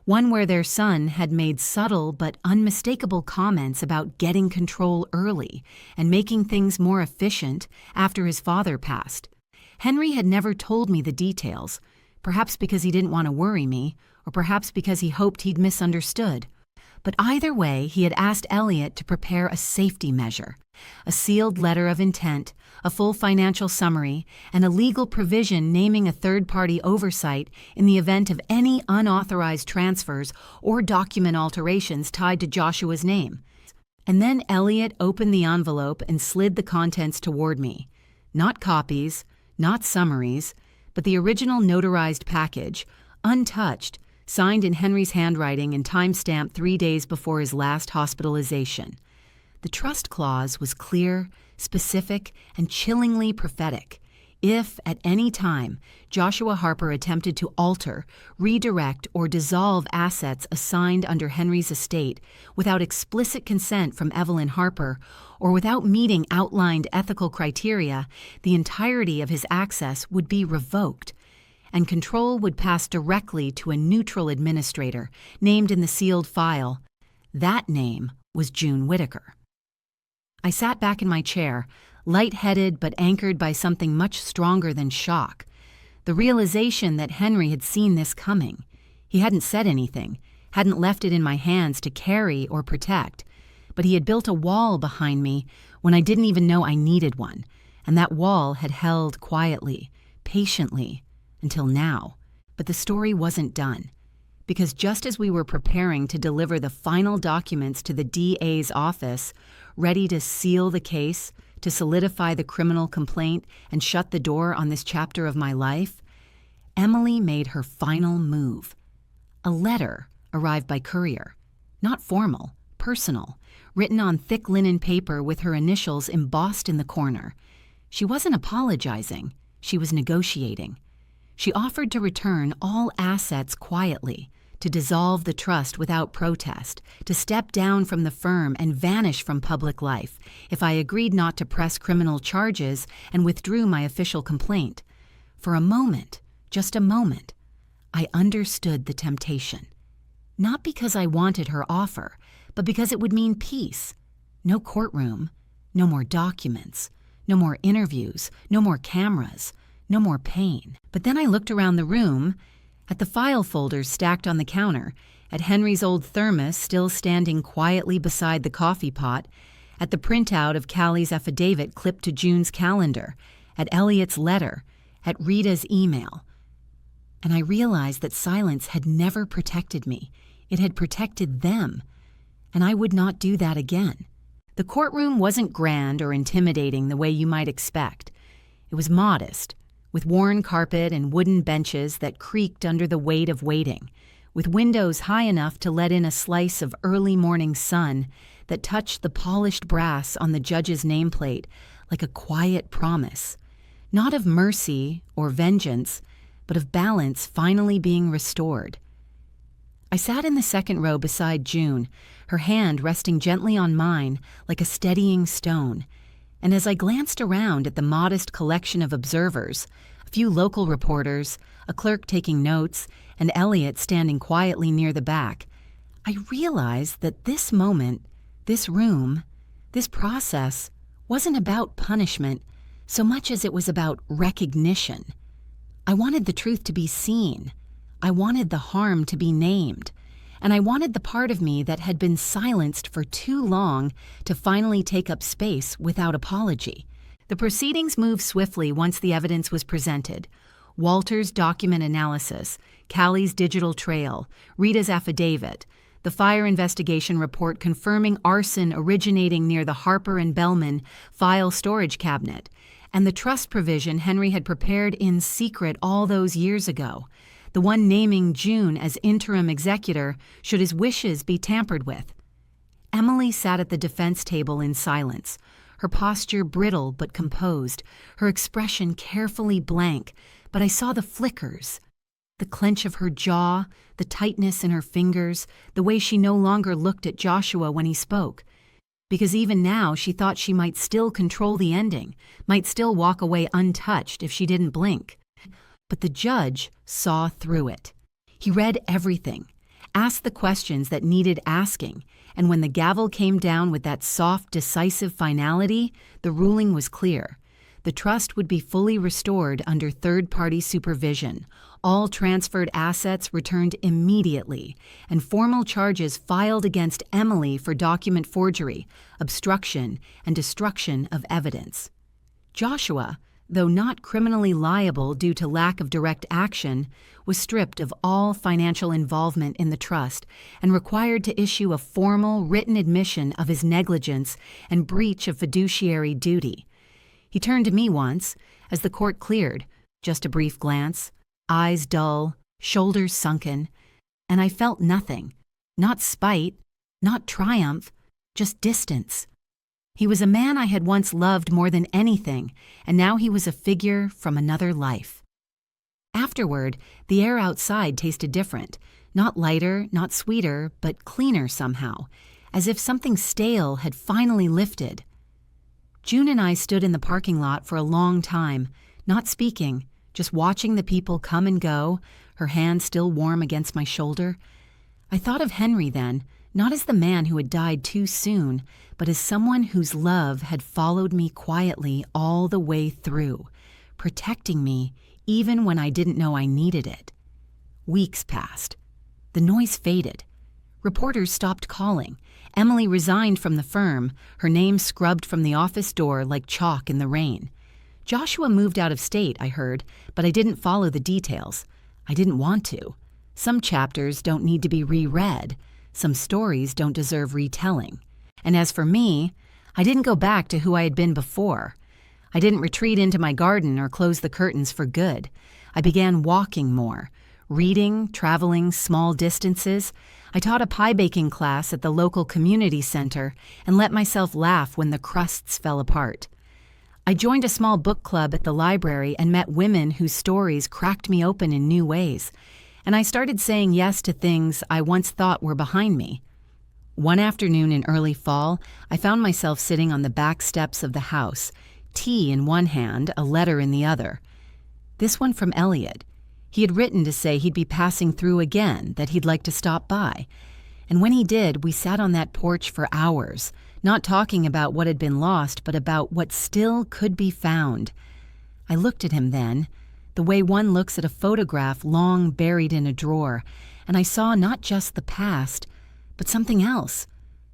one where their son had made subtle but unmistakable comments about getting control early and making things more efficient after his father passed. Henry had never told me the details, perhaps because he didn't want to worry me, or perhaps because he hoped he'd misunderstood. But either way, he had asked Elliot to prepare a safety measure, a sealed letter of intent, a full financial summary, and a legal provision naming a third-party oversight in the event of any unauthorized transfers or document alterations tied to Joshua's name. And then Elliot opened the envelope and slid the contents toward me. Not copies, not summaries, but the original notarized package, untouched, signed in Henry's handwriting and time-stamped 3 days before his last hospitalization. The trust clause was clear, specific, and chillingly prophetic. If, at any time, Joshua Harper attempted to alter, redirect, or dissolve assets assigned under Henry's estate without explicit consent from Evelyn Harper, or without meeting outlined ethical criteria, the entirety of his access would be revoked, and control would pass directly to a neutral administrator named in the sealed file. That name was June Whittaker. I sat back in my chair, lightheaded but anchored by something much stronger than shock. The realization that Henry had seen this coming. He hadn't said anything, hadn't left it in my hands to carry or protect, but he had built a wall behind me when I didn't even know I needed one, and that wall had held quietly, patiently, until now. But the story wasn't done, because just as we were preparing to deliver the final documents to the DA's office, ready to seal the case, to solidify the criminal complaint and shut the door on this chapter of my life, Emily made her final move. A letter arrived by courier, not formal, personal, written on thick linen paper with her initials embossed in the corner. She wasn't apologizing, she was negotiating. She offered to return all assets quietly, to dissolve the trust without protest, to step down from the firm and vanish from public life if I agreed not to press criminal charges and withdrew my official complaint. For a moment, just a moment, I understood the temptation. Not because I wanted her offer, but because it would mean peace. No courtroom, no more documents, no more interviews, no more cameras, no more pain. But then I looked around the room, at the file folders stacked on the counter, at Henry's old thermos still standing quietly beside the coffee pot, at the printout of Callie's affidavit clipped to June's calendar, at Elliot's letter, at Rita's email. And I realized that silence had never protected me. It had protected them, and I would not do that again. The courtroom wasn't grand or intimidating the way you might expect. It was modest, with worn carpet and wooden benches that creaked under the weight of waiting, with windows high enough to let in a slice of early morning sun that touched the polished brass on the judge's nameplate like a quiet promise, not of mercy or vengeance, but of balance finally being restored. I sat in the second row beside June, her hand resting gently on mine like a steadying stone, and as I glanced around at the modest collection of observers, a few local reporters, a clerk taking notes, and Elliot standing quietly near the back, I realized that this moment, this room, this process wasn't about punishment so much as it was about recognition. I wanted the truth to be seen. I wanted the harm to be named. And I wanted the part of me that had been silenced for too long to finally take up space without apology. The proceedings moved swiftly once the evidence was presented. Walter's document analysis, Callie's digital trail, Rita's affidavit, the fire investigation report confirming arson originating near the Harper and Bellman file storage cabinet, and the trust provision Henry had prepared in secret all those years ago, the one naming June as interim executor should his wishes be tampered with. Emily sat at the defense table in silence, her posture brittle but composed, her expression carefully blank, but I saw the flickers, the clench of her jaw, the tightness in her fingers, the way she no longer looked at Joshua when he spoke. Because even now she thought she might still control the ending, might still walk away untouched if she didn't blink. But the judge saw through it. He read everything, asked the questions that needed asking, and when the gavel came down with that soft, decisive finality, the ruling was clear. The trust would be fully restored under third-party supervision, all transferred assets returned immediately, and formal charges filed against Emily for document forgery, obstruction, and destruction of evidence. Joshua, though not criminally liable due to lack of direct action, was stripped of all financial involvement in the trust and required to issue a formal written admission of his negligence and breach of fiduciary duty. He turned to me once, as the court cleared, just a brief glance, eyes dull, shoulders sunken, and I felt nothing, not spite, not triumph, just distance. He was a man I had once loved more than anything, and now he was a figure from another life. Afterward, the air outside tasted different. Not lighter, not sweeter, but cleaner somehow, as if something stale had finally lifted. June and I stood in the parking lot for a long time, not speaking, just watching the people come and go, her hand still warm against my shoulder. I thought of Henry then, not as the man who had died too soon, but as someone whose love had followed me quietly all the way through, protecting me even when I didn't know I needed it. Weeks passed. The noise faded. Reporters stopped calling. Emily resigned from the firm, her name scrubbed from the office door like chalk in the rain. Joshua moved out of state, I heard, but I didn't follow the details. I didn't want to. Some chapters don't need to be reread. Some stories don't deserve retelling. And as for me, I didn't go back to who I had been before. I didn't retreat into my garden or close the curtains for good. I began walking more, reading, traveling small distances. I taught a pie baking class at the local community center and let myself laugh when the crusts fell apart. I joined a small book club at the library and met women whose stories cracked me open in new ways. And I started saying yes to things I once thought were behind me. One afternoon in early fall, I found myself sitting on the back steps of the house, tea in one hand, a letter in the other. This one from Elliot. He had written to say he'd be passing through again, that he'd like to stop by. And when he did, we sat on that porch for hours, not talking about what had been lost, but about what still could be found. I looked at him then, the way one looks at a photograph long buried in a drawer, and I saw not just the past, but something else,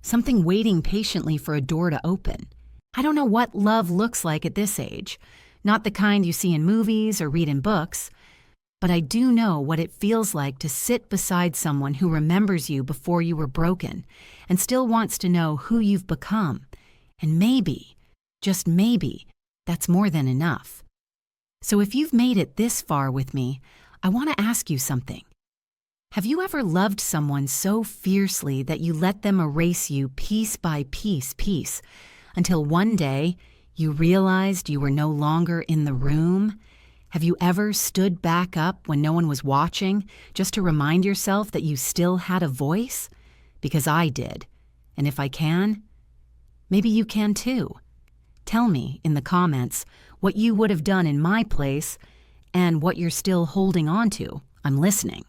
something waiting patiently for a door to open. I don't know what love looks like at this age, not the kind you see in movies or read in books, but I do know what it feels like to sit beside someone who remembers you before you were broken and still wants to know who you've become. And maybe, just maybe, that's more than enough. So if you've made it this far with me, I want to ask you something. Have you ever loved someone so fiercely that you let them erase you piece by piece, until one day you realized you were no longer in the room? Have you ever stood back up when no one was watching just to remind yourself that you still had a voice? Because I did. And if I can, maybe you can too. Tell me in the comments what you would have done in my place and what you're still holding on to. I'm listening.